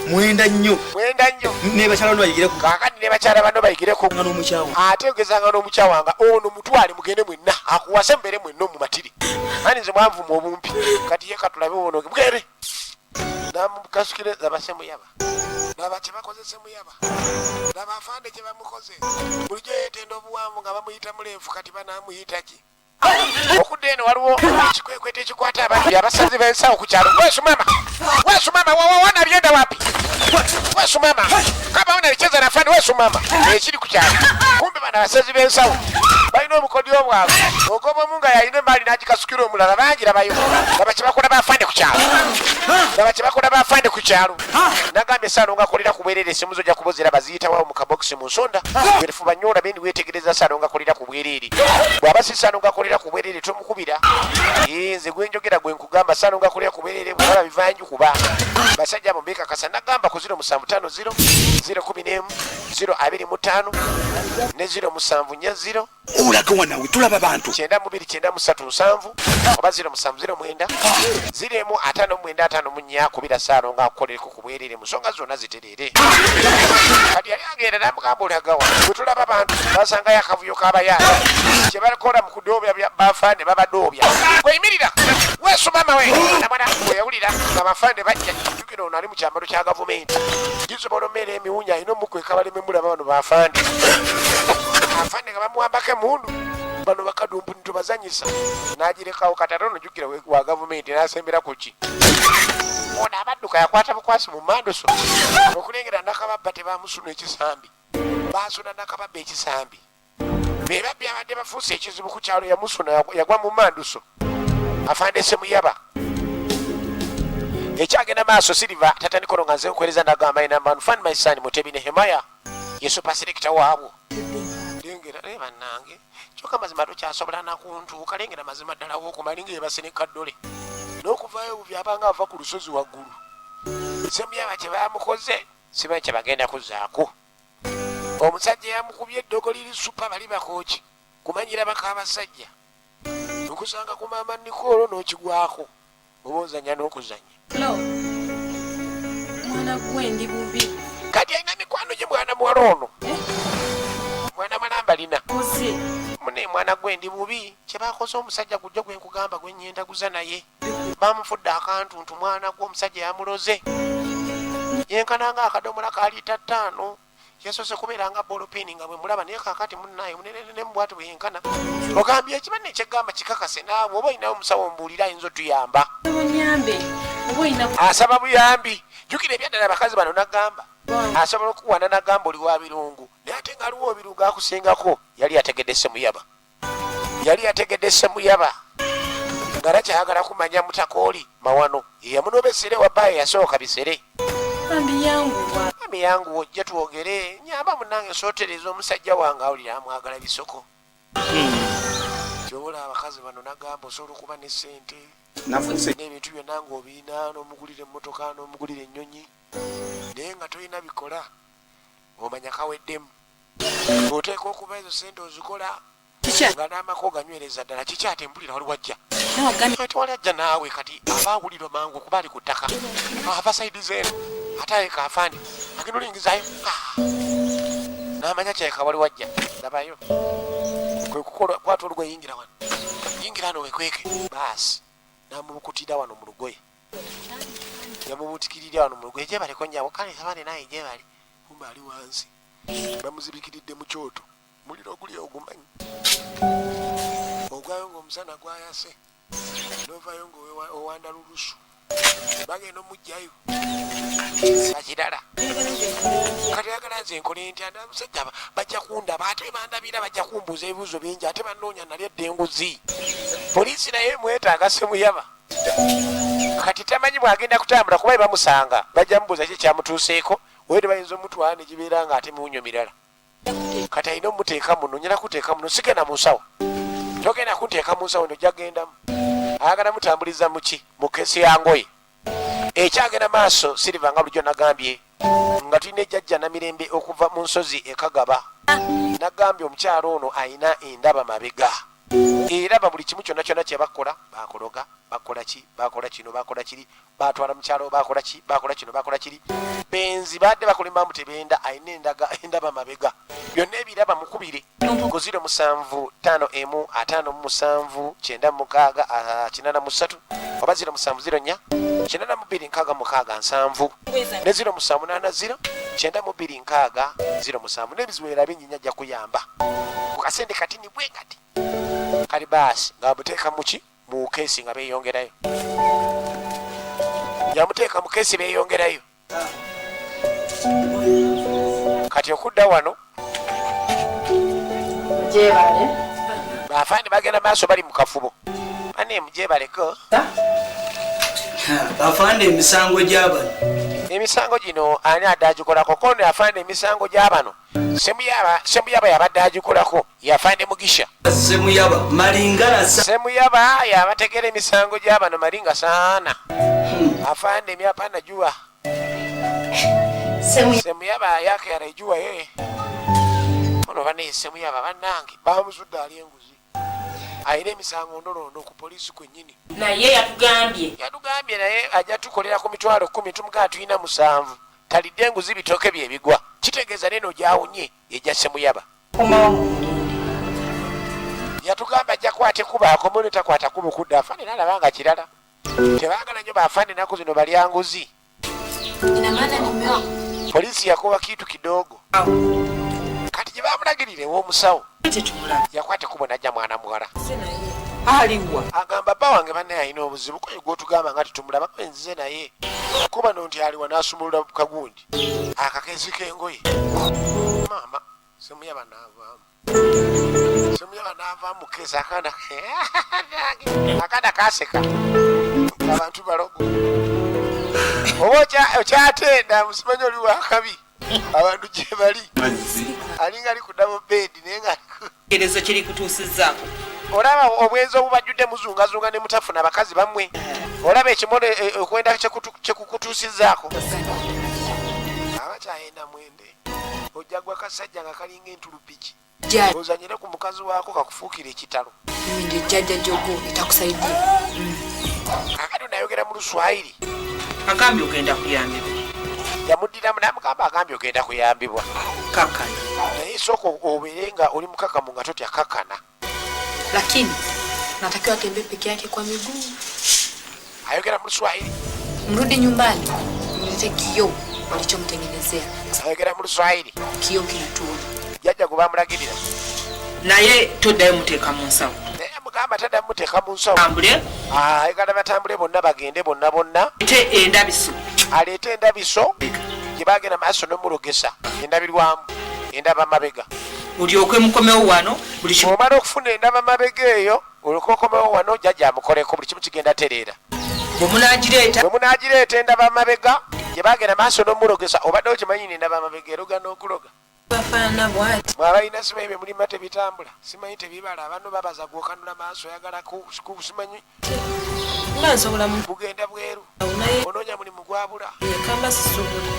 mwenda nnyo ne bakyala bano bayigire ku kakati ne bakyala bano bayigire ku n'omukyawe ate ogezanga n'omukyawa nga ono mutwale mugende mwenna akuwase mbeere mwenna omumatire ani nze mwanvuma obumpi kati ye katulabe wonoge mugere namukasukire laba semuyaba laba kye bakoze semuyaba laba afande kye bamukoze bulijjo yeetenda obuwanvu nga bamuyita muleefu kati banamuyita ki okudde eno waliwo ekikwekweta ekikwata ababiri abasazi b'ensawo ku kyalo wesumama wanabyenda wapi wesumama kama unalicheza na fani wesumama ekiri ku kyalo kumbe bana abasazi b'ensawo balina obukodyo bwabwe ogoba omunga yalina emaali n'agikasukira omulala bangirabayo laba kye bakola bafande ku kyalo laba kye bakola bafande ku kyalo nagambye esaalonga akolera ku bwerere esimu zo ojja kubozera baziyitawawo mu kabokisi mu nsonda werefuba nnyo olabe ndi weetegereza saalonga akolera ku bwerere bw'aba si saalonga akolera ku bwerere tomukubira nze gwenjogera gwe nkugamba saalonga akolera ku bwerere bwalaba bivanju kuba basajja abo mbekakasa nagamba ku 0750 011 025 ne 0740 olage wanawe tulaba bantu 9293 oba 0709 05594 kubira saalonga akukolereko ku bwerere mu nsonga zonna ziterere kati yali agenda namugamba olagawa bwe tulaba bantu basangayo akavuyo k'abayaaya kye bakola mu kudoobya bafande babadoobya gweyimirira weesumama we namwana weyawulira nga bafande bajja jukira ono ali mu kyambalo kya gavumenti gisobola omeera emiwunya alina omukweka baleme mulaba bano bafande afande nga bamuwambako emundu bano bakadumpu nitubazanyisa n'agirekawo kati ate ono jukira wa gavumenti n'asembera ku ki ono abadduka yakwata bukwasi mu mandoso okulengera nakababba tebamusuna ekisambi basuna nakababba ekisambi bebabbi abadde bafuuse ekizibu ku kyalo yamusuna yagwa mu manduso afande semuyaba ekyagenda maaso siliva tatanikolo nga nze nkuweereza nagamba inambanu fan my son mutebi ne hemaya yesu pasirekita waabwo lengera bannange kyokka mazima tokyasobola nakuntuuka lengera mazima ddala wookumalinga yebaseneka ddole n'okuvaayo bubi abanga ava ku lusozi waggulu semuyaba kye bamukoze simanyi kye bagenda kuzaako omusajja yamukubye eddogo liri supa bali bakooki kumanyira baka abasajja okusanga ku maama Nikolo n'okigwako oba ozanya n'okuzanya mwana gwe ndi bubi kati alina mikwano gye mwana muwala ono mwana malamba alina mune mwana gwe ndi bubi kye bakoze omusajja gujja gwe nkugamba gwe nnyenda guza naye bamufudde akantuntu mwana gwe omusajja yamuloze yenkananga akadomola ka liita 5 yasose kubeera nga bolopeni nga bwe mulaba naye kakati munnaye munene nemubwati bwe yenkana ogambye ekibanne ekyegamba kikakase naawe oba olinawo omusawo ombuulira ayinza otuyamba asaba buyambi jukira ebyaddala abakazi bano nagamba asobola okuwana nagamba oli wa birungu naye ate nga aliwo ebirungu akusingako yali ategedde semuyaba nga nakyayagala kumanya mutakooli mawano yamunobesere wabaayo yasooka bisere mami yangu ojja twogere nyamba munange sootereza omusajja wange awulira amwagala bisoko kyobola abakazi bano nagamba osobola okuba ne ssente n'ebintu byonna ng'obiina n'omugulira emmotoka n'omugulira ennyonyi naye nga tolina bikola omanya kaweddemu oteeka okuba ezo ssente ozikola nga n'amako ganywereza ddala kikyate mpulira wali wajja ate wali ajja naawe kati abaawulira mangu okuba ali ku ttaka ava saidi zeeno ate ayeka afandi agenda olingizayo n'amanya kyeka wali wajja labayo kwata olugoye yingira wano yingira wano wekweke baasi namubukutira wano mu lugoye yamubutikirira wano mu lugoye gyebaleko nyawo kale sabane naye gyebali kumba ali wansi bamuzibikiridde mu kyoto muliro oguli ogumanyi ogwayo ng'omusana gwayase novayo ng'owanda lulusu bagenda omugjayo akirala kati yagala nze nkole nti musajja bajja kundaba ate bandabira bajja kumbuuza ebibuuzo bingi ate banoonya nali edda enguzi poliisi naye mwetaaga semuyaba kati tamanyi bwagenda kutambula kuba bamusanga bajja mubuuza ki kyamutuuseeko wede bayinza omutwala ne gibeera nga ate miwunyo mirala kati alina omuteeka muno nyina kuteeka muno sigenda mu nsawo togenda kunteeka mu nsawo nojja gendamu ayagala mutambuliza muki mu keesi ya ngoye ekyagenda maaso Silver nga bulijjo nagambye nga tulina ejjajja namirembe okuva mu nsozi ekagaba nagambye omukyalo ono ayina endaba mabega era buli kimu kyonna kyonna kyebakola bakologa bakola ki bakola kino bakola kiri batwala mukyalo bakola ki bakola kino bakola kiri benzi badde bakolimba mutebenda ayina endaba mabega byonna ebiraba mukubire ku 07555796 oba 0704 ne 0780 n'ebizibu era bingi ajja kuyamba ku kasente katini bwe kati kali baasi nga bamuteeka muki mu keesi nga beeyongerayo yamuteeka mu keesi beeyongerayo kati okudda wano bafaani bagenda maaso bali mu kafubo bane mujebaleko afande emisango gy'abano emisango gino ani addagikolako kono yafande emisango gy'abano semuyaba yabadde agikolako yafande mugisha semuyaba malingana semuyaba yabategera emisango gy'abano malinga saana afande myapana jua semuyaba yake yarajua yeye ono bane semuyaba bannange bamusudde ali enguzi ayina emisango ndolondo ku poliisi kwennyini naye yatugambye naye ajja tukolera ku mitwalo 10 tumugaa tulina 7 talidde enguzi bitooke byebigwa kitegeeza neno gyawunye ejja semuyaba yatugamba ajja kwate kubaako mune takwata kumukudde afande nalabanga kirala tebagala nnyo bafande naku zino balyanguzi polisi yakoba kitu kidogo kati gye bamulagirire w'omusawo yakwate kubo najja mwana muwala aliwa agamba bba wange bannaye alina obuzibu koye gwotugamba nga titumulaba enzize naye kuba no nti aliwa n'asumulula kagundi akakeesi k'engoye maama semuyaba n'avaamu keesi akanda kaseka abantu balogo oba okyatenda musimanyi oli wakabi abantu gye bali alinga ali ku dabo bedi naye nga erezo kiri kutuusizzaako olaba obwenzi obubajjudde muzungazunga ne mutafuna abakazi bammwe olaba ekimole okwenda kyekukutuusizzaako abakyayenda mwende ojja gwa kasajja nga kalinga entulupiki ozanyire ku mukazi waako kakufuukira ekitalo jjajja jogo etakusaidia kakati nayogera mu luswayiri agambye ogenda kuyambibwa yamuddiramu namugamba agambye ogenda kuyambibwa kakana naye sooka obeere nga oli mukakamu nga totya kakana lakini natakiwa atembee peke yake kwa miguu ayogera mu luswayiri mrudi nyumbani mlete kioo walichomtengenezea ayogera mu luswayiri kioo kinatuona jjajja gwe bamulagirira naye toddayo muteeka mu nsawo naye mugamba tadda muteeka mu nsawo tambule ayagala batambule bonna bagende bonna ate endabiso aleete endabiso gye bagenda maaso n'omulogesa endabirwamu endaba mabega olyoke mukomewo wano buli kimu omala okufuna endaba mabega eyo olwokokomewo wano jjajja amukoleko buli kimu kigenda tereera bwe munaagireeta bwe munaagireeta endaba mabega gye bagenda maaso n'omulogesa obaddewo kimanyini endaba mabega eroga n'okuloga bafaanana bw'ati mwabalina simanyi bye mulima tebitambula simanyi tebibala abantu babaza gwokanula maaso oyagala simanyi nga nsobola mu bugenda bweru naye onoonya mulimu gwabula kamba sisobola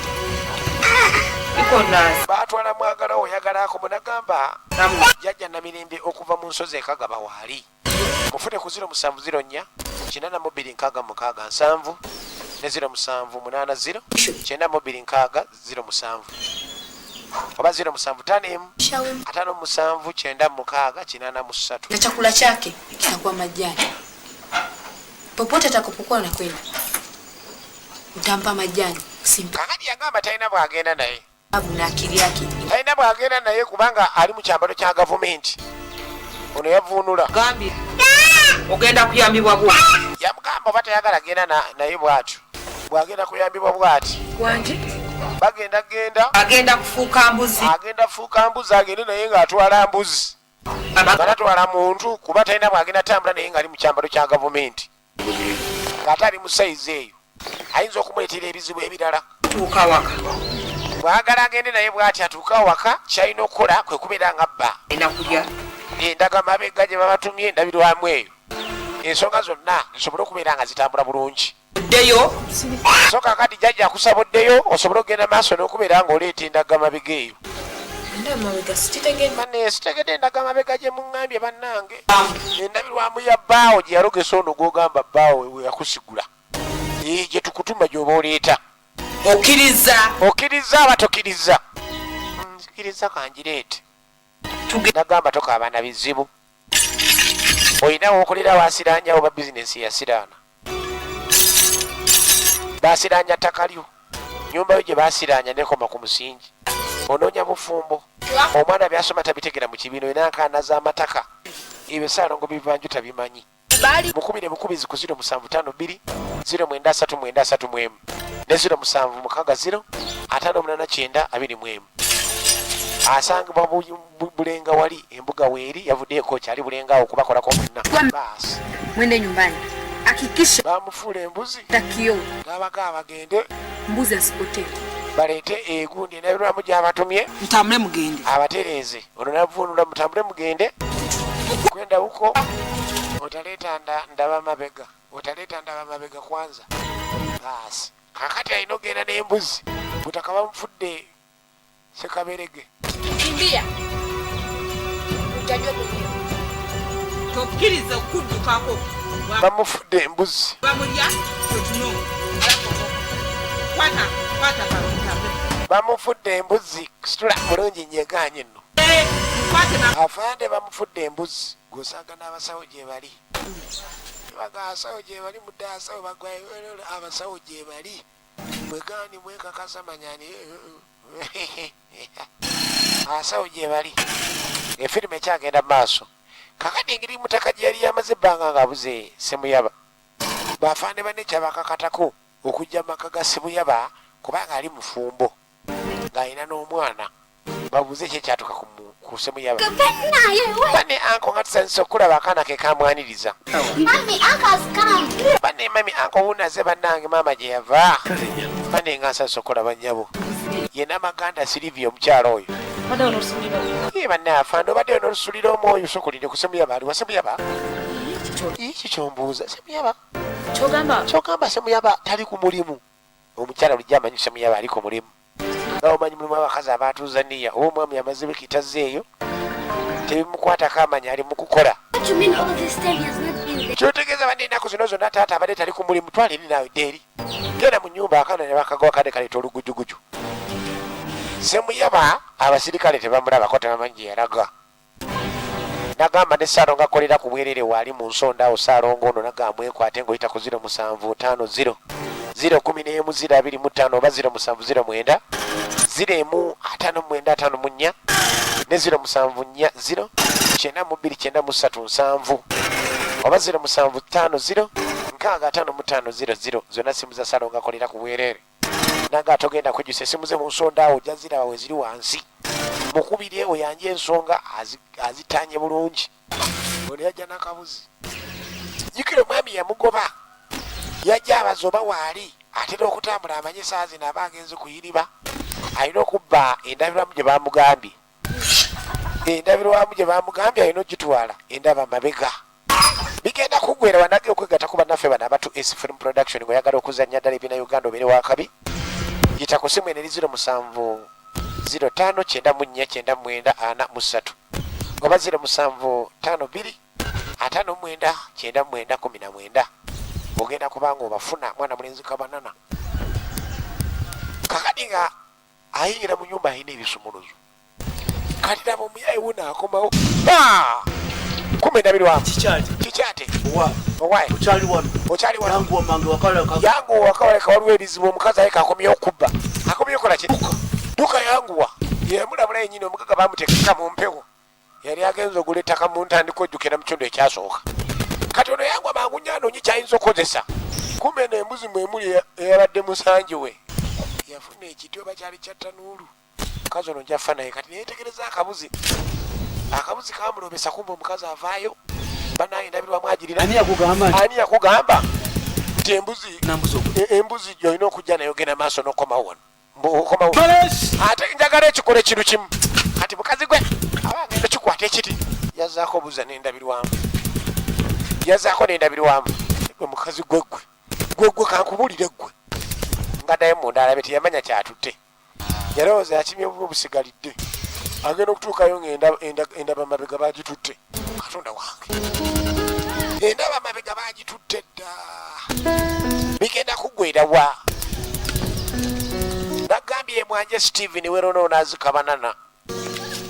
ikonaasi baatwala mwagala oyagalaako munagamba jjajja namirembe okuva mu nsozi ekagaba waali mufune ku 0704 826 ne 0780 926 oba 0755 57996 na chakula chake kitakuwa majani. Popote atakapokuwa anakwenda utampa majani. Simpa kakati yagamba talina bwagenda naye abu na akili yake. talina bwagenda naye kubanga ali mu kyambalo kya gavumenti ono yavuunula gambye ogenda kuyambibwa bwo yamugamba oba tayagala genda naye bwatyo bwagenda kuyambibwa bwati Wanje genda agenda kufuuka mbuzi agenda fuuka mbuzi agende naye ng'atwala mbuzi ngatatwala muntu kuba talina bwagenda tambula naye ngaali mu kyambalo kya gavumenti ng'ate ali mu sayizi eyo ayinza okumuleetera ebizibu ebirala tuuka waka bwagala agende naye bw'ati atuuka waka kyalina okukola kwe kubeera nga bba enakulya endaga mabega gye babatumye endabirwamu eyo ensonga zonna zisobole okubeera nga zitambula bulungi ddeyo so kakati jjajja akusaba oddeyo osobole okugenda maaso n'okubeera ng'oleeta endaga mabega eyo nda mabega sitegedde bane sitegedde endaga mabega gye muŋŋambye bannange endabirwamu ya bbaawo gye yalogesa ono gw'ogamba bbaawo we yakusigula gye tukutuma gy'oba oleeta okkiriza aba tokkiriza kkiriza kangireete nagamba tokaabana bizibu olina wookolera waasiranyawo ba bizinesi yasiraana baasiranya ttaka lyo nyumba yo gye baasiranya nekoma ku musingi onoonya bufumbo omwana byasoma tabitegera mu kibiina olina nkaana z'amataka ebyo saalongo bivanju tabimanyi mukubire bukubizi ku 0752 093931 ne 0760 589 asangibwa bulenga wali embuga weeri yavuddeeko kyali bulenga okubakolako mwenna baasi mwende nyumbani. Hakikisha bamufuula embuzi takio gabaga bagende mbuzi asipotee. baleete egundi endabirwamu gy'abatumye mutambule mugende abatereeze ono navuunula mutambule mugende kwenda huko otaleeta ndaba mabega kwanza baasi kakati alina ogenda n'embuzi butaka bamufudde sekaberege Kimbia. Utajua mwenyewe. tokkiriza okuddukako bamufudde embuzi bamulya totuno kwata bamufudde embuzi situla bulungi nyeganye nno afande bamufudde embuzi gosanga n'abasawo gye bali baga asawo gye bali mudde asawo bagwayo abasawo gye bali mwegani mwekakasa manyani asawo gye bali efirimu ekyagenda maaso kakati engeri mutaka gye yali yamaze ebbanga ng'abuze semuyaba bafande banne kyabakakatako okujja maka ga semuyaba kubanga ali mufumbo ng'alina n'omwana babuze ekyekyatuka ku semuyaba bane anko nga tusanyusa okulaba akaana ke kamwaniriza bane mami anko wunaze bannange maama gye yava bane nga nsanyusa okulaba nnyabo yena amaganda silivia omukyalo oyo banne afande obaddeyo n'olusulira omwoyo sokulire ku semuyaba aliwa semuyaba kikyombuuza semuyaba kyogamba semuyaba tali ku mulimu omukyala lulijja amanyi semuyaba ali ku mulimu nga omanyi mulimu abakazi abatuuza niya oba omwami amaze bekitazeeyo tebimukwatako amanyi ali mu kukola kyotegeeza badde ennaku zino zonna taata abadde tali ku mulimu twala eri naawe ddeeri genda mu nnyumba akaana ne bakagawa kadde kaleeta olugujuguju semuyaba abasirikale tebamulabako tebamanyi gye yalaga nagamba ne saalongo akolera ku bwerere waali mu nsonda awo saalongo ono nagamba mwekwate ng'oyita ku 0750 011 oba 0709 01594 ne 0740 9293 oba 0750 655500 zonna simu za saalongo akolera ku bwerere nanga atogenda kwejusa esimu ze mu nsonda awo jazirawa we ziri wansi mukubire oyanje ensonga azitanye bulungi ono yajja n'akabuzi jjukira omwami yamugoba yajja abazoba waali atera okutambula amanye saa zino aba agenze kuyiriba alina okubba endabirwamu gye bamugambye alina ogitwala endaba mabega bigenda kuggwera wanage okwegatta ku bannaffe bano abatu S Film Production ng'oyagala okuzannya ddala ebina Uganda obeere wakabi yita ku simu eno eri 07 05 94 94 oba 07 52 59 99 19 ogenda kubanga obafuna mwana mulenzi kabanana kakati nga ayingira mu nyumba alina ebisumuluzo kati nabo omuyayi wuna akomawo kumbe ndabirwamu kikyate okyali wano yangu wakawaleka waliwo ebizibu omukazi ayeka akomyewo okubba akomyewo kola ki duka yanguwa yemulabula yenyini omugaga bamutekeka mu mpewo yali agenza ogula ettaka mu ntandiko ojjukira mu kitundu ekyasooka kati ono yangu amangu nnyo anoonyi kyayinza okukozesa kumbe n'embuzi mwemuli eyabadde musanji we yafuna ekiti oba kyali kyattanuulu mukazi ono njafa naye kati neyetegereza akabuzi kamulobesa kumbe omukazi avaayo banaye ndabirwamu agirira ani yakugamba nti embuzi gyolina okujja naye ogenda maaso n'okomawo ate njagala ekikole kintu kimu kati mukazi gwe abagenda kikwata ekiti yazaako buza n'endabirwamu gwe mukazi gwegwe kankubulire gwe nga Diamond alabe teyamanya kyatutte yalowooza yakimye obusigalidde agenda okutuukayo ng'endaba mabega bagitutte katonda wange endaba mabega bagitutte dda bigenda kuggwerawa nagambye mwanje Steven werono nazikabanana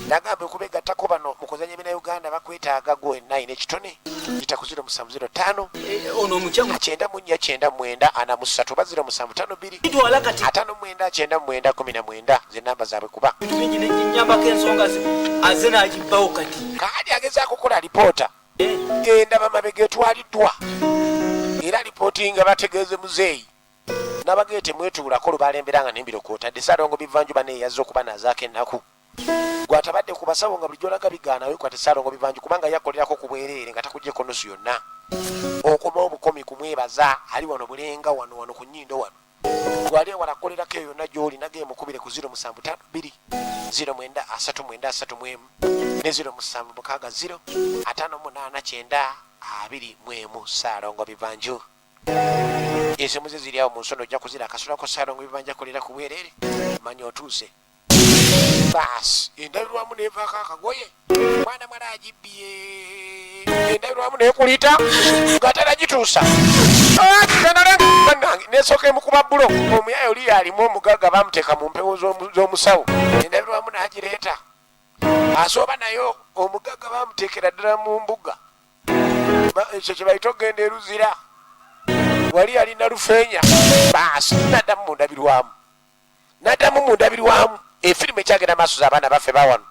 nagambye okubegattako bano mukuzanya ebina Uganda bakwetaaga gwe 9 ekitone yita ku 0705 ono omukyama 94 43 ba 0752 twala kati 59 ze namba zaabwe kuba bingi n'ennyambako ensonga aze n'agibbawo kati kaadi agezaako kukola alipoota endaba mabega etwaliddwa era alipooti nga bategeeze muzeeyi nabagete mwetuulako lubalemberanga n'embiro kwotadde Ssaalongo Bivanju yazze okuba nazaako ennaku gwatabadde ku basawo nga bulijjo olaga bigaana wekwate Ssaalongo Bivanju kubanga yakolerako ku bwereere nga takugyeko nusu yonna okoma obukomi kumwebaza ali wano bulenga wano ku nnyindo wano gwali walakolerako eyo yonna gy'oli nage mukubire ku 0752 0939 ne 0760 58 90 Ssaalongo Bivanju esimu ze ziri awo mu nsono ojja kuzira akasolako Ssaalongo Bivanju akolera ku bwereere manya otuuse bas endabirwamu nevaako akagoye mwana mwala agibbye endabirwamu nekulita nga taragituusa nesooka emukuba bulo omuyayi oli alimu omugaga bamuteeka mu mpewo z'omusawo endabirwamu n'agireeta asooba nayo omugaga bamuteekera ddala mu mbuga ekyo kye bayita okgenda eruzira wali alina lufeenya basi naddamu mu ndabirwamu efirimu ekyagenda maaso z'abaana baffe bawano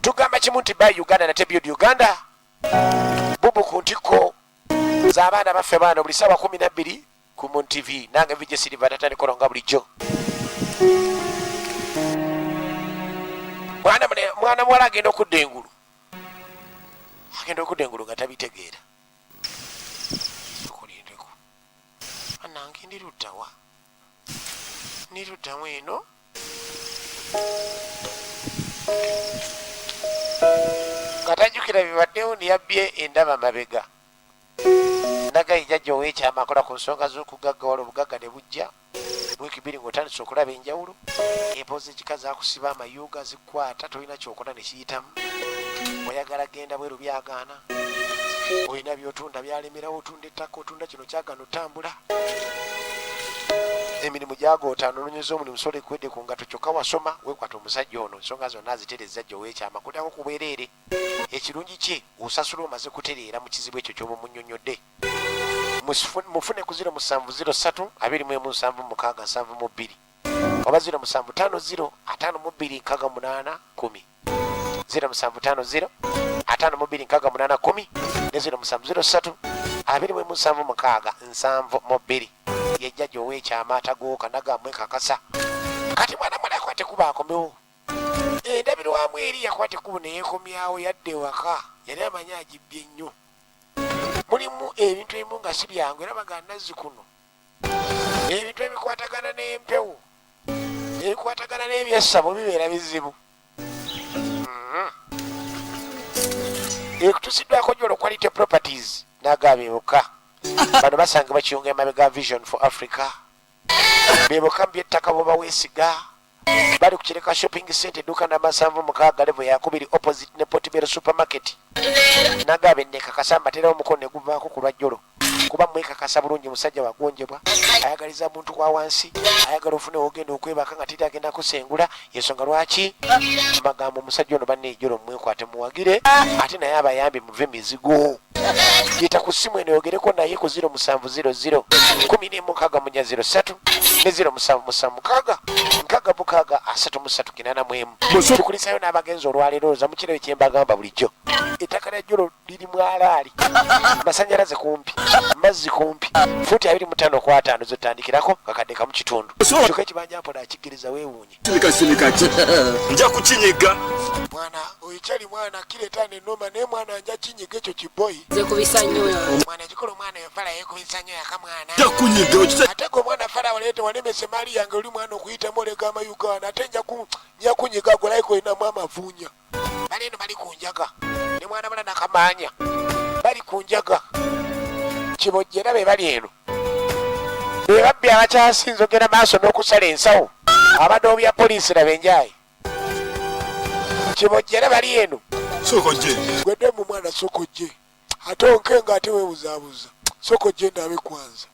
tugamba kimu nti by Uganda nate build Uganda bubu ku ntikko z'abaana baffe bano buli ssaawa 12 ku Moon TV nange vije Silver tatandikola nga bulijjo mwana muwala agenda okudda engulu nga tabitegeera okulindeko anange ndiruddamu eno nga tajjukira bibaddewo niyabbye endaba mabega ndagayi jjajja ow'ekyama akola ku nsonga z'okugaggawala obugagga ne bujja wiiki 2 ng'otandise okulaba enjawulo emboozi ekikazi akusiba amayuga zikwata tolina kyokola ne kiyitamu oyagala genda bweru byagaana olina byotunda byalemerawo otunda ettaka otunda kino kyagana otambula emirimu gyagoota onoonyeza omulimu sola ekwedde ku ngato kyokka wasoma weekwata omusajja ono ensonga zonna azitereza jja ow'ekyama kuddako ku bwereere ekirungi kye osasula omaze kutereera mu kizibu ekyo ky'oba munnyonnyodde mufune ku 0703 217672 oba 0750 5268 10 0750 5268 10 ne 0703 217672 yejjajja ow'ekyama atagooka nagamwe kakasa kati mwana mwala akwate kuba akomewo endabirwamu eri yakwate kubo neyekomyawo yadde waka yali amanyi agibbye nnyo mulimu ebintu ebimu nga si byangu era baga nazzi kuno ebintu ebikwatagana n'empewo ebikwatagana n'ebyessabo bibeera bizibu ekutusiddwako gyolo quality properties n'agabeebuka bano basangibwa kiyunga emabega vision for africa beebuka mu byettaka bwe baweesiga bali ku kireka shopping center edduuka namba 76 level yakubiri opposite ne Portobello supermarket nagabe nekakasa mbaterawo omukono ne guvaako ku lwajjolo kuba mwekakasa bulungi musajja wagonjebwa ayagaliza muntu kwa wansi ayagala ofune ogenda okwebaka nga titi agenda kusengula yensonga lwaki magambo omusajja ono banne ejjolo mwekwate muwagire ate naye abayambi muve mizigo yita ku ssimu eno yogereko naye ku 0700 11 ne 0776 636 tukulisayo n'abagenzi olwaleero za mukirebe kyembagamba bulijjo ettaka lya jjolo liri mwalaali masanyalaze kumpi mazzi kumpi futi 25 zotandikirako kakadde kamu kitundu kyokka ekibanja mpola akigiriza weewuunye nja kukinyiga mwana oyikyali mwana kireetana ennoma naye mwana nja kinyiga ekyo kiboyi zekubisa nnyo mwana ekikola omwana yafala yeekubisa nnyo yakamwana nja kunyiga ate gwe omwana fala waleete wanemese maali yange oli mwana okuyitamu olegama uganda ate nja kunyiga golayiko olinamu amavuunya bali eno bali kunjaga ne mwana bala nakamaanya bali kunjaga kibojjera be bali eno be babbi abakyasinza ogenda maaso n'okusala ensawo abadoobya poliisi laba enjaayi kibojjera bali eno sokojje gwedde mu mwana sokojje ate onkenga ate weebuzaabuza sokojje ndaabe kwanza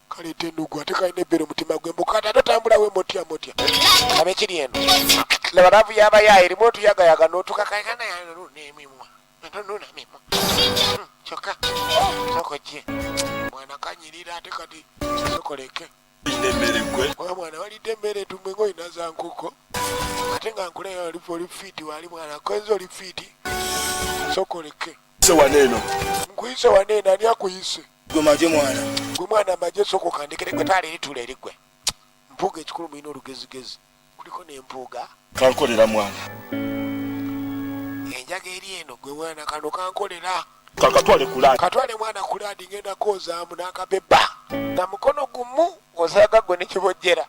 kaleeta ennugu ate kalina ebbere omutima gwe mbukata ate otambulawe motya abe kiri eno laba laavu yabayaayi erimu otuyagayaga n'otukakaikana nemimwa nunamimwa kyokka sokojje mwana kanyirira ate kati sokoleke oyo mwana walidde emmere etumbe ng'olina za nkoko ate nga nkuleyo oli fiiti wali mwana kwenza oli fiiti sokoleke waneeno nkuyise waneeno ani akuyise gwe maje mwana gwe mwana amaje soko kandikire gwe taali eritula erigwe mpuuga ekikulu mulina olugezigezi kuliko n'empuuga kankolera mwana enjaga eri eno gwe mwana kano kankolera kakatwale kulaadi katwale mwana kulaadi ngenda koozaamu n'akabeba na mukono gumu osaaga gwe nekibojjera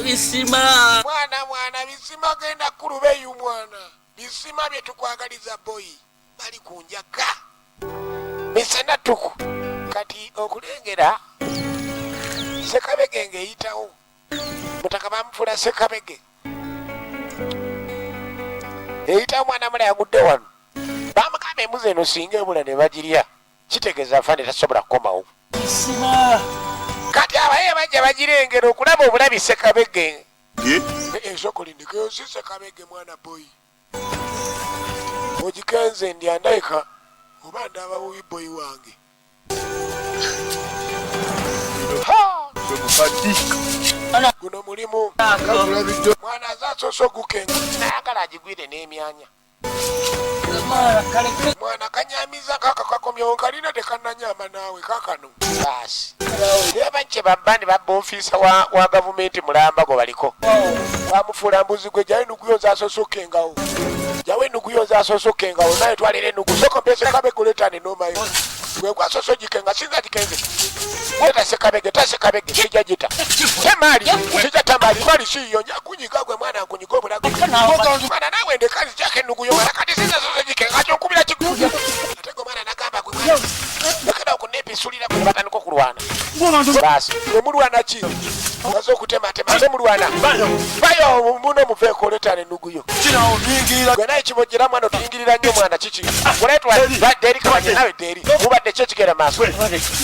bisima mwana bisima genda kulubeyu mwana bisima bye tukwagaliza boyi bali kunjaga misana tuku kati okulengera sekabege ngeyitawo mutaka bamufula sekabege eyitawo mwana mula yagudde wano bamugamba embuzi eno singa ebula ne bagirya kitegeeza afande tasobola kukomawo kati abaye bajja bagirengera okulaba obulabi sekabege ensoko lindikeyo si sekabege mwana boyi ogikenze ndyandaika oba ndaba bubi boyi wange guno mulimu mwana azasoose ogukenga nayagala agigwire n'emyanya mwana kanyamiza kaka kakomyewo kalina tekananyama naawe kakano baasi ebakye babbandi babba ofiisa wa gavumenti mulamba gwe baliko bamufuula mbuzi gwe jawe nuguyonza asosokengawo jawe nuguyonza asosokengawo naye twalira enugu sokompese kabege letane nomayo gwe gwasoso gikenga sinza gikenze weta sekabege tasekabege sijajita temali sijatamali mali siyo nyakunyiga gwe mwana nkunyiga obulago mwana nawe ndekazi jake nuguyo kati sinza soso gikenga kyokubira kiguja ate gwe mwana nagamba gwe mwana nakada okunepisulira gwe batandika okulwana basi gwe mulwana ki baze okutematema ate mulwana bayo muno muveeko letane nuguyo gwe naye kibojjera mwana otuyingirira nnyo mwana kiki kuletwa deri kabanye nawe deri mubadde kyo kigera maaso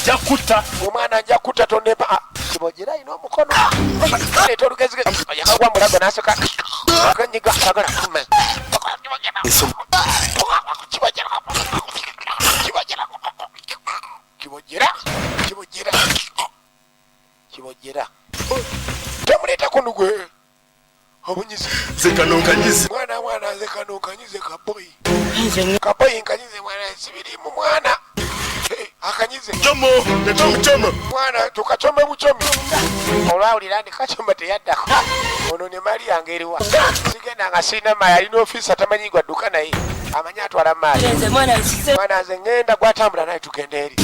jakutta omwana nja kutta tonepa kibojjera ina omukono leeta olugezigezi yakagwa mulago naseka akanyiga sagala kume kibojjera temuleetako nugwe obunyizi zekanonkanyizi mwana zekanonkanyize kaboyi nkanyize mwana sibirimu mwana kamanyize. Chomo, leta muchomo. Mwana tukachome buchomi. Olawulira ndi kachoma teyaddako. Ono ne mali yange eriwa. Sigenda nga sina mali alina office atamanyigwa dduka naye. Amanyi atwala mali. Mwana nze ngenda gwatambula naye tugenda eri.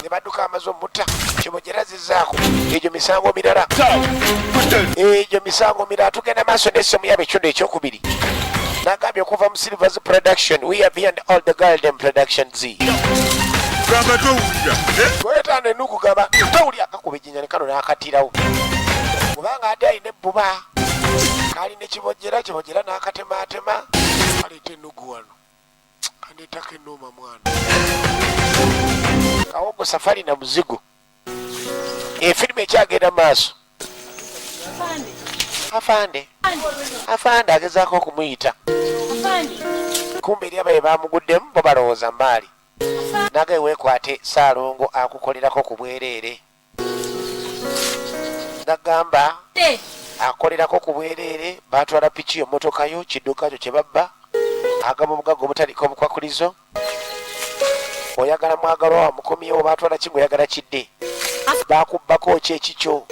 Ne badduka amaze omutta. Kibojera zizzaako. Egyo misango mirala. Egyo misango mirala tugenda maaso n'essomu yabo ekitundu ekyokubiri. Nagambye okuva mu Silvers Production. We are beyond all the Golden Productions. Gamba towulira. Wetane nukugamba tawulira akakuba ejjinya ne kano n'akatirawo. Kubanga ate alina ebbuba. Kali ne kibojera n'akatematema. Kaleeta ennugu wano. Kaneetako ennuuma mwana. Kawogo safari na muzigo. Efirimu ekyagenda maaso. Afande agezaako okumuyita. Kumbe eri abaye bamuguddemu bo balowooza mbaali. Nagaye weekwate Saalongo akukolerako ku bwereere. Nagamba akolerako ku bwereere baatwala piki emmotoka yo kidduka kyo kye babba. Agamba omugagga obutaliko obukwakulizo. Oyagala mwagalwa wa mukomyewo baatwala ki ng'oyagala kidde. Baakubbako ki ekikyo.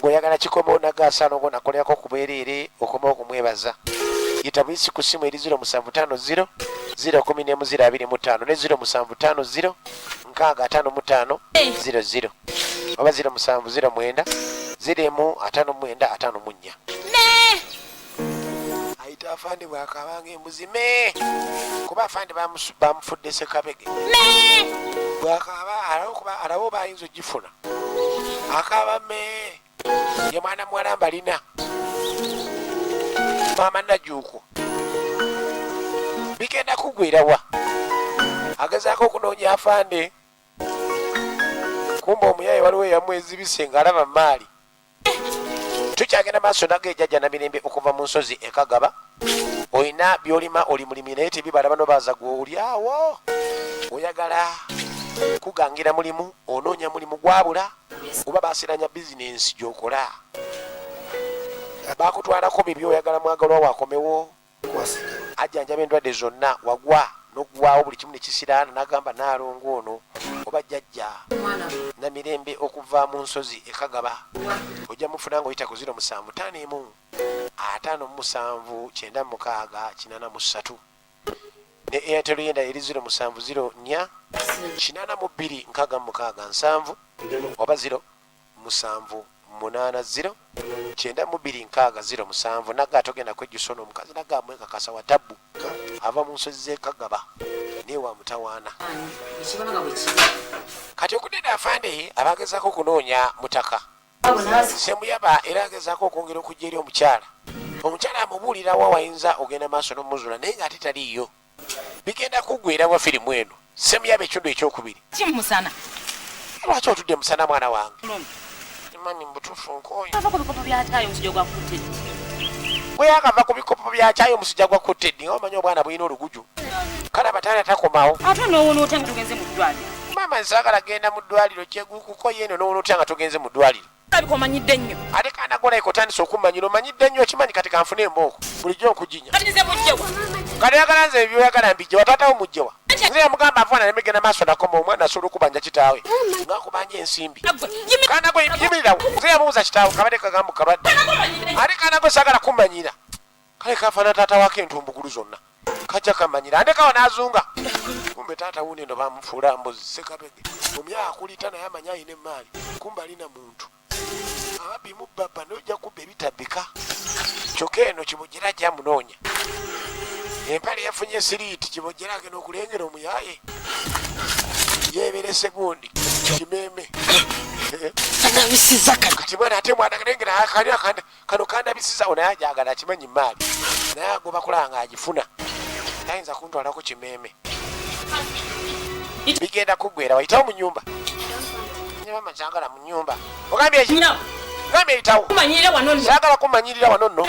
Ng'oyagala kikomewo nagga Saalongo nakolerako ku bwereere okomewo okumwebaza. Yita buyisi ku ssimu eri 0750 014 ne 0750 655 oba 0709 05594. Ayita afande bw'akabanga embuzi me kuba afande bamufudde Ssekabege bw'akaba alabo bayinza ogifuna akaba me ye mwana muwala mbalina maama Najuuko bigenda kugwirawa agezaako okunoonya afande kumba omuyaye waliwo eyamwezibise ng'alaba maali. Tukyagenda maaso nageejjajja Namirembe okuva mu nsozi e Kagaba. Oyina by'olima oli mulimi naye tebibala bano baaza gw'oli awo. Oyagala kugangira mulimu onoonya mulimu gwabula oba baasiranya bizinensi gy'okola. Baakutwalako bibyo oyagala mwagalwa waakomewo. Ajjanjaba endwadde zonna wagwa n'oggwaawo buli kimu ne kisiraana n'agamba Naalongo ono oba jjajja Namirembe okuva mu nsozi e Kagaba. Ojja mufuna ng'oyita ku 0751 557 96 ne Airtel yenda eri 0704 82 oba 0780 926 nagga togenda kwejjusa n'omukazi nagga amwekakasa wa tabbu ava mu nsozi z'e Kagaba newa mutawaana. Kati okudeda afande abagezaako okunoonya mutaka Semuyaba era agezaako okwongera okujja eri omukyala amubuulira wa wayinza ogenda maaso n'omuzula naye ng'ate taliiyo. Bigenda kuggwera wa firimu eno Semuyaba ekitundu ekyokubiri. Lwaki otudde musana mwana wange? Mami mbutuufu nkooye. Bwe yakava ku bikopo bya caayi omusujja gwa Kotedi ng'omanyi obwana bulina oluguju. Kale abataala takomawo. Ate n'owona otya nga tugenze mu ddwaliro? Maama nsaagala genda mu ddwaliro kyekuko yeeno n'owona otya nga tugenze mu ddwaliro. Alabika omanyidde nnyo. Ate kaana golayika otandise okumanyira omanyidde nnyo okimanyi kati kanfune embooko bulijjo nkuginya. Kati nze mujjewa. Kati oyagala nze ebyoyagala mbijjewa taatawo mujjewa. Nze yamugamba afaana ne migenda maaso nakoma omwana asobola okubanja kitaawe ng'akubanja ensimbi. Kaana gwe yimirirawo nze yamubuuza kitaawe kabadde kagamba kalwadde. Ate kaana gwe saagala kumanyira. Kale kafaana taata waako entumbugulu zonna. Kajja kamanyira ate kawa n'azunga. Kumbe taata wuuno eno bamufuula mbuzi Ssekabege. Omuyaya akulita naye amanyi alina emmaali. Kumbe alina muntu. Ababbi mu bbabba n'ojja kubba ebitabbika. Kyokka eno Kibojera gyamunoonya. Empale yafunye siriiti Kibojera agenda okulengera omuyaye. Yeebere segundi kimeeme. Kandabisiza kati mwana ate mwana kalengera kano kandabisiza ono yajagala akimanyi maali. Naye agoba kulanga agifuna. Tayinza kuntwalako kimeeme. Bigenda kuggwera wayitawo mu nnyumba. Nyama kyagala mu nnyumba. Ogambye eki? Ngambye yitawo. Kumanyirira wano nno. Kyagala kumanyirira wano nno.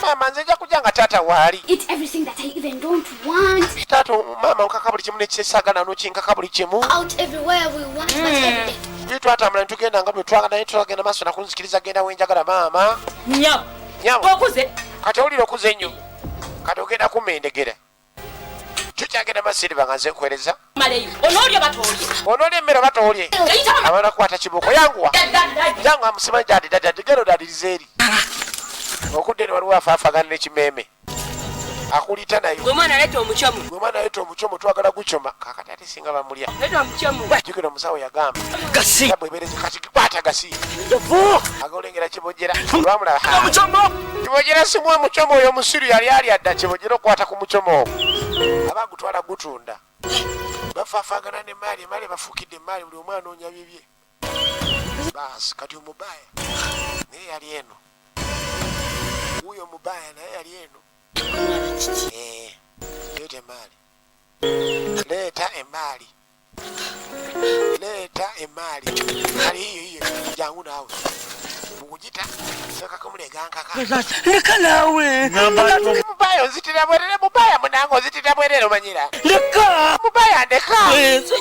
Maama nze nja kujja nga taata waali. It's everything that I even don't want. Taata maama nkaka buli kimu nekisaagala n'okinkaka buli kimu. Out everywhere we want, but every day. Bye twatambula ne tugenda nga bwe twagala naye twagenda maaso nakunzikiriza genda wenjagala maama. Nnyabo. Nnyabo. Okuze. Kati owulira okuze nnyo. Kati ogenda kummendegera. Chukyagenda Masiriba nga nze nkuweereza. Maleyo. Onoolya batoolye. Onoolya emmere oba toolye. Abana kukwata kiboko yanguwa. Yanguwa musimanyi dadi gero dadiriza eri. Okudde ne waliwo afaafagana n'ekimeeme. Akulita nayo. Gwe mwana leeta omucomo. Gwe mwana leeta omucomo twagala gucoma. Kaakati ate singa bamulya. Leeta omucomo. Jjukira omusawo yagamba. Gasi. Bwebereze kati kikwata gasi. Yavu. Agolengera Kibojera. Olwamulaba. Kibojera simu omucomo oyo musiru yali alya dda Kibojera okukwata ku mucomo ogwo. Abagutwala gutunda. Bafaafagana n'emmaali emmaali bafuukidde emmaali buli omwana anoonya bibye. Baasi kati omubaya naye yali eno. Wuyo omubaya naye yali eno. Leeta emmaali. Leeta emmaali. Leeta emmaali. Kali hiyo jangu naawe. Mugita saka kumulegankaka. Leka naawe. Mubaya ozitira bwerere mubaya munange ozitira bwerere omanyira. Leka. Mubaya ndeka.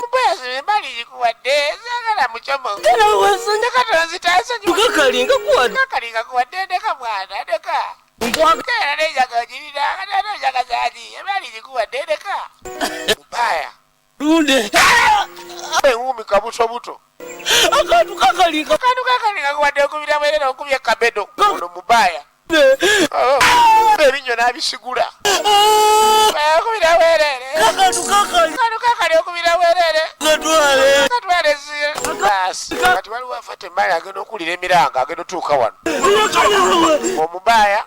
Mubaya simbali jikuwadde sagala mucomo. Ndeka tonzitaasa Tukakalinga kuwadde. Tukakalinga kuwadde ndeka mwana ndeka. Kera nejaga jirira kana nejaga zaji emali jikuwadde ndeka. Mubaya. Lunde. Ngumi kabuto buto. Akantu kakalinga. Akantu kakalinga kuwadde okubira bwerere okubye kabedo. Ono mubaya. Ebinyo n'abisigula. Okubira bwerere. Akantu kakali. Akantu kakali okubira bwerere. Katwale. Katwale zira. Baasi. Kati waliwo afata emmali agenda okulira emiranga agenda otuuka wano. Omubaya.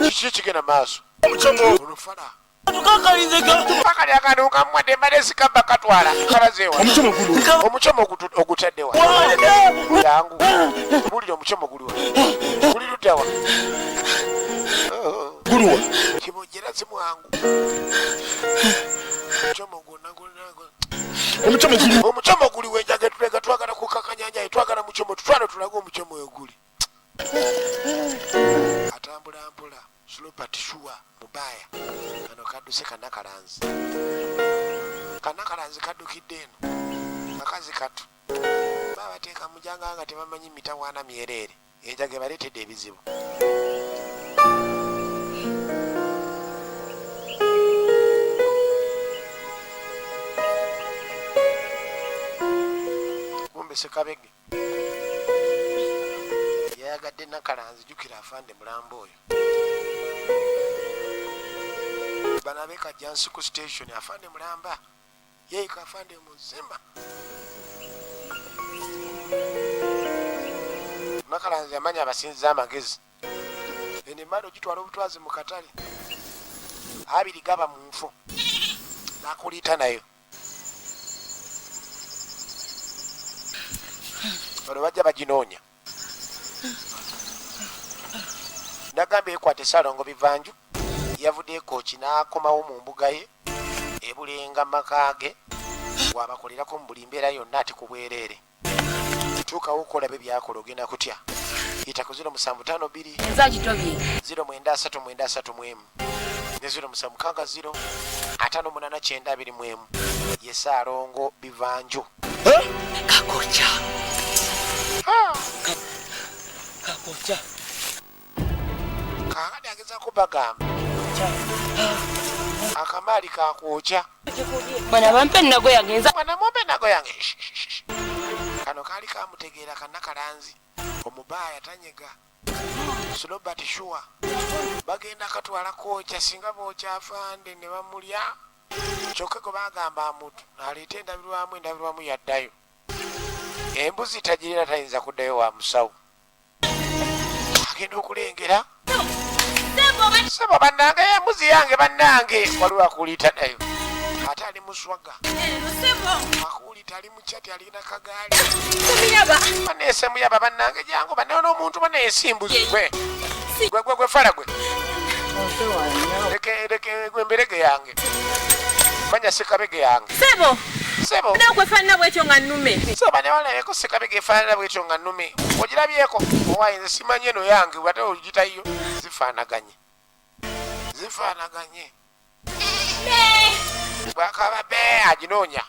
Kiki kigenda maaso. Olufala. Tukakalinzeka. Kakali akantu kamuwadde emmali esikabba katwala. Kalazeewa. Omucomo ogutadde wa. Yangu. Bulira omucomo guliwa. Guli luddawa. Guluwa. Kibojera simwangu. Omucomo gwonna omucomo guli wenjage tulega twagala kukakanyanya twagala mucomo tutwala tulaga omucomo oyo guli. Atambula mpula Slopat Shua mubaya. Kano kadduse Kanakalanzi. Kanakalanzi kaddukidde eno. Akazi katu. Babateeka mujanga nga tebamanyi mitawaana myereere. Enjage baleetedde ebizibu. Kumbe Sekabege yayagadde Nakalanzi jjukira afande mulambo oyo. Banabe Kajjansiku station afande mulamba yeeyika afande muzima. Nakalanzi yamanya abasinziza amagezi. Ennimiro gitwala obutwazi mu katale. Abiri gaba mu nfu. Nakuliita nayo. Bano bajja baginoonya. Nagamba ekwate Salongo Bivanju. Yavudde ekooki n'akomawo mu mbuga ye. Ebulenga maka ge. Wabakolerako mu buli mbeera yonna ati ku bwereere. Tuukawo okolabe byakola ogenda kutya. Yita ku 0752 Nzagitobye. 093331 ne 0760 5891 ye Salongo Bivanju. Kakocha. Kakocha. Kaakati agezaako bagamba. Akamaali kakwokya. Mwana bampe nago yagenza. Mwana mombe nago yange. Kano kaali kamutegeera Kanakalanzi. Omubaya tanyega. Slobat Shua. Bagenda katwala kookya singa bookya afande ne bamulya. Kyokka gwe bagamba amutu aleete endabirwamu yaddayo. Embuzi tagirina tayinza kuddayo wa musawo. Agenda okulengera. Sebo bannange embuzi yange bannange waliwo akuliita nayo. Ate ali muswaga. Akuliita ali mukyati alina kagaali. Baneese muyaba bannange jangu banneyo n'omuntu baneese embuzi gwe. Gwe fala gwe. Leke gwe emberege yange. Manya Sekabege yange. Sebo. Nagwe fanna bwetyo nga nnume. Sebo ne walabeko Sekabege efaanana bwetyo nga nnume. Ogirabyeko owayinza simanyi eno yange wate ogitayo zifaanaganye. Bwakaba be aginoonya.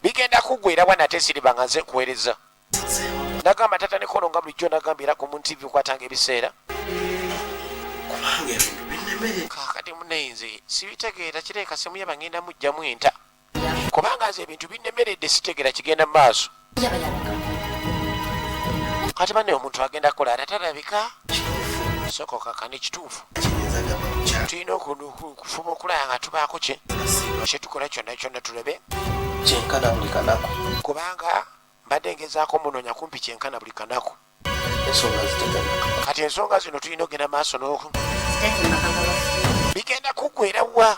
Bigenda kuggwera wana tesiriba nga nze nkuweereza. Nagamba tata ne kono nga bulijjo nagambira ku mu TV kwatanga ebiseera. Kakati munenze sibitegeera kireka simu yabangenda mujjamu enta kubanga nze ebintu binnemeredde sitegeera kigenda mu maaso kati banne omuntu agenda kukola atatalabika soko kakane kituufu tulina okufuba okulaba nga tubaako kyetukola kyonna tulabe kyenkana buli kanaku kubanga mbadde ngezaako munoonya kumpi kyenkana buli kanaku ensonga ziteganyika kati ensonga zino tulina ogenda maaso n'oku bigenda kuggwerawa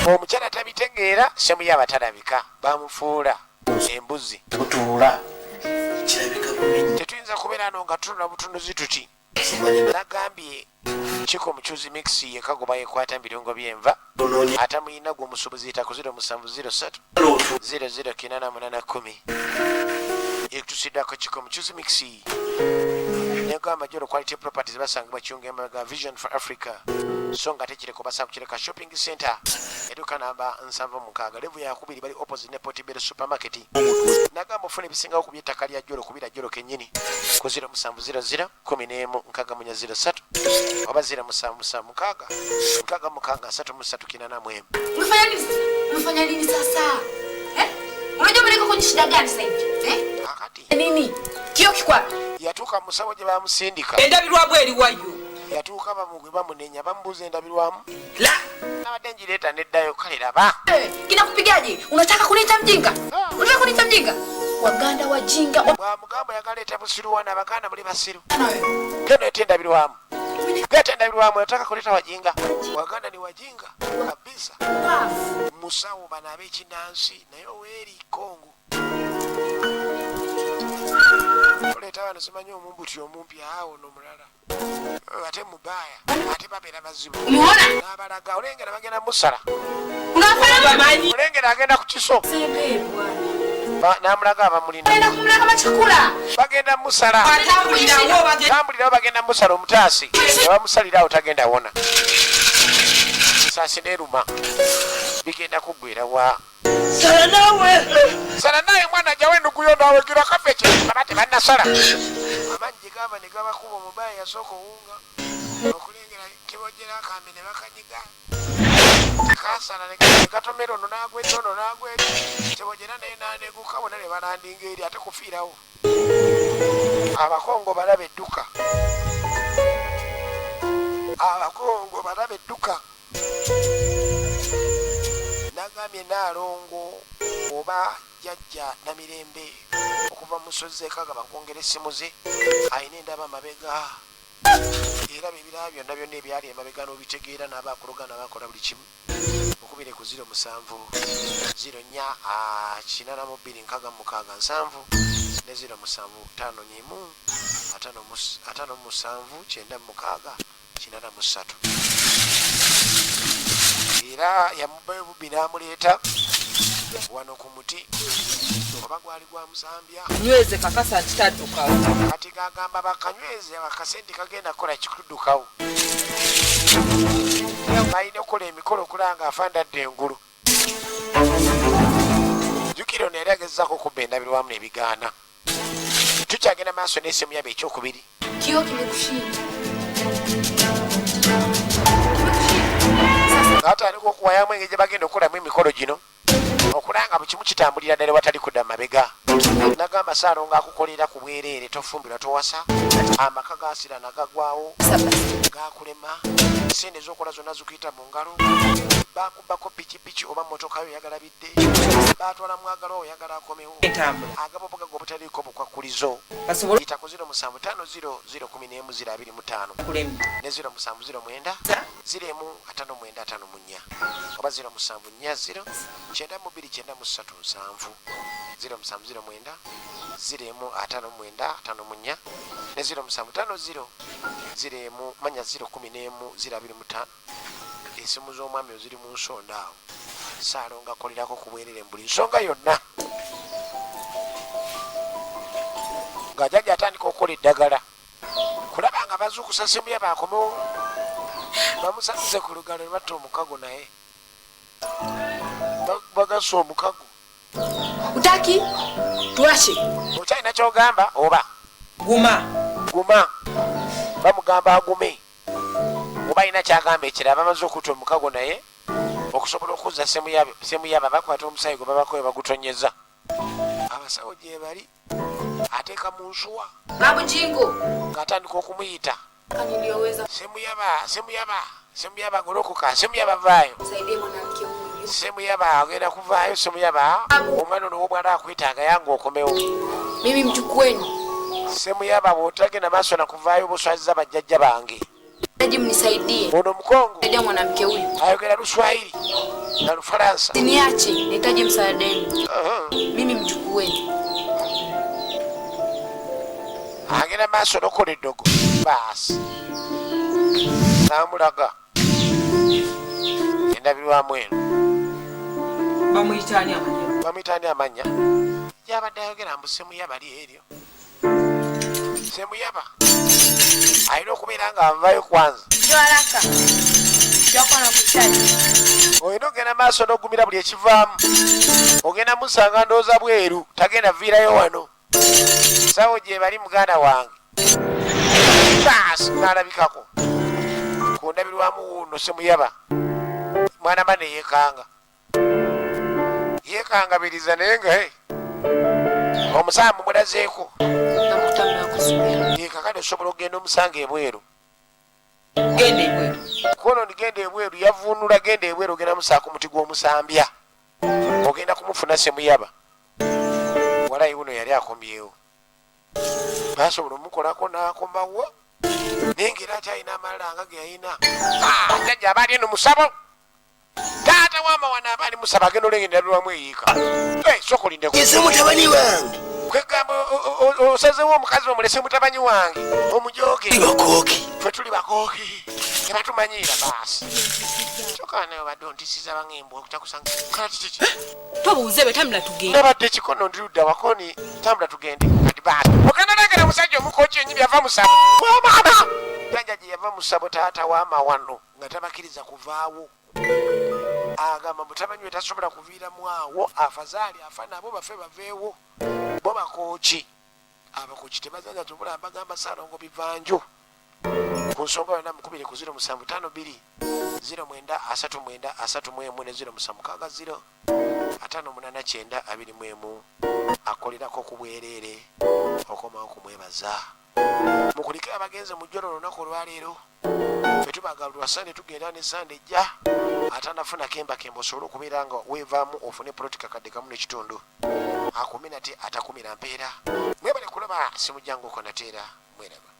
omukyala tabitegeera semu yabatalabika bamufuula embuzi tutuula kirabika bumenyi tetuyinza kubeera no nga tunula butunuzi tuti nagambye kiko mukyuzi mix yekagoba yekwata mbirungo byenva ate muyina gwe omusuubuzi yita ku 0703 008810 ekutusiddwako kiko mukyuzi mix negamba jolo quality properties basangibwa kyungembaga Vision for Africa so nga tekireko basanga kukireka shopping center eduka namba 76 levu yakubiri bali opposite ne Portibel supermarket nagamba ofuna ebisingawo ku by'ettaka lya jolo kubira jolo kennyini ku 0700 11 oba 0776 Umefanya nini sasa? Unajua mliko kwenye shida gani sasa hivi? akati Nini? Kio kikwa. yatuuka mu musawo gye bamusindika endabirwamu eriwayo yatuuka bamugwe bamunenya bamubuuza endabirwamu la nabadde njireeta neddayo kale laba Kinakupigaje? Unataka kuniita mjinga? Unataka kuniita mjinga? Waganda wajinga. bwamugamba yagaleeta busiru wana abaganda muli basiru geno ete endabirwamu gete endabirwamu yataka kuleeta wajinga waganda ni wajinga kabisa musawo bano ab'ekinansi naye oweeri kongo oleeta wano simanyi omumbuti omumpi awo nomulala ate mubaaya ate babeera bazibu Umeona? n'abalaga olengera bagenda musala Unafahamu? olengera agenda ku kiso Sebe bwana. n'amulaga abamulina Nenda kumla kama chakula. bagenda musala atambulirawo bage tambulirawo bagenda musala omutaasi abamusalirawo tagenda wona saasi neruma bigenda kuggwerawa sala naye mwana jawe nukuyo ndawegira kafe kyebaba tebannasala amagye gaba ne gabakuba omubaya yasooka owunga okulengera kibojera akambe ne bakanyiga kasala ne gatomera ono n'agwedde ono n'agwedde kibojera naye n'aneguka bona ne balandinga eri ate kufiirawo abakongo balaba edduka abakongo balaba edduka nagambye naalongo oba jajja namirembe okuva musozi ekaga bakwongera essimu ze ayina endaba amabega era bebiraba byonna byonna ebyali emabega n'obitegeera n'abakologa n'abakola buli kimu okubire ku 07 04 82 ne 07 57 era yamubayo bubi n'amuleeta wano ku muti oba gwali gwa musambya nyweze kakasa kitaddukawo kati gagamba bakanyweze akasente kagenda kukola kikuddukawo balina okukola emikolo okulanga afandadde engulu jukiro neera agezaako okubba endabirwamu n'ebigaana tukyagenda maaso n'essimu yaba ekyokubiri Kio kimekushinda. atandika okuwayamu engeri gye bagenda okukolamu emikolo gino okulanga buli kimu kitambulira ddala watali kudda mabega nagamba saalo ng'akukolera ku bwereere tofumbirwa towasa amaka gaasira nagagwawo gakulema sente ez'okola zonna zikuyita mu ngalo bakubako pikipiki oba motoka yo oyagala bidde batwala mwagala oyagala akomewo entambula agaboboga gobutaliiko bukwakulizo basobola yita ku 0750 kulemi ne 0709 05954 oba 0740 9293 0709 05954 ne 0750 011 esimu z'omwami oziri mu nsonda awo saalo ngakolerako ku bwerere mu buli nsonga yonna nga jajja atandika okukola eddagala kulaba nga bazuukusa simu ye bakomewo bamusasize ku lugalo ne batta omukago naye bagasa omukago Utaki? Tuache. okyalina kyogamba oba guma guma bamugamba agume oba alina kyagamba ekirala bamaze okutta omukago naye okusobola okuzza semu yaba bakwata omusayi gwe babako bagutonyeza abasawo gye bali ateeka mu nsuwa Babujingo. ng'atandika okumuyita Kanilioweza semu yaba golokoka semu yaba vaayo kusaidia mwanamke huyu. semu yaba agenda kuvaayo semu yaba omwana ono wobwala akwetaaga yange okomewo Mimi mjukuu wenu. semu yaba bw'otagenda maaso na kuvaayo buswaziza bajjajja bange Naji mnisaidie. ono mukongo Saidia mwanamke huyu. ayogera Luswahili na Lufaransa. Siniache, nahitaji msaada wenu. Mimi mjukuu wenu. Agenda maaso n'okola eddogo baasi n'amulaga endabirwamu eno Bamuyitani amanya. bamuyitani amanya yabadde ayogera mbu semuyaba li eryo semuyaba alina okubeera nga avayo kwanza Jwalaka. Jwakona kuchali. olina ogenda maaso n'ogumira buli ekivaamu ogenda musanga ndowooza bweru tagenda viirayo wano sawo gye bali muganda wange baasi n'alabikako ku ndabirwamu wuuno semuyaba mwana ba ne yeekangabiriza naye nga omusambu mulazeeko Nakutamya kusubira. yekakade osobola okugenda omusanga ebweru Genda ebweru. kono nigenda ebweru yavuunula genda ebweru ogenda musaako muti gw'omusambya ogenda kumufuna semuyaba walayi wuno yali akomyewo basobola omukolako n'akomawo naye ngera akyalina amalanga ge yalina jajja aba ali eno musabo taata wamawana aba ali musabo agenda olengendalwamu eyiika sokolindeko Ese mutabani wange. kwegamba osazewo omukazi omulese mutabanyi wange omujooge Bakooki. ffe tuli bakooki tebatumanyiira baasi kyokka naye obadde ontisiza baŋembwa okutakusanga kati kiki Tobuuze betambula tugenda. nabadde kikono ndiludda wakoni tambula tugende kati baasi ogenda nengera omusajja omukooki enyibi yava musabo wamaama jajja gye yava musabo taata wamawano nga tabakkiriza kuvaawo agamba mutabanyi we tasobola kuviiramu awo afazaali afa nabo bafe baveewo bo bakooki abakooki tebazanya tubula bagamba saalongo bivanju ku nsonga yonna 20752 0939 5890 akolerako ku bwereere okomawo kumwebaza mukulike abagenze mu jjolo olunaku olwaleero ffe tubagalulwa sande tugenda ne sande ejja atanafunako embakemba osobole okubeera nga weevaamu ofune polotika kadde kamu n'ekitundu akumina te atakumira mpeera mwebale kulaba simujjangu okonateera mweraba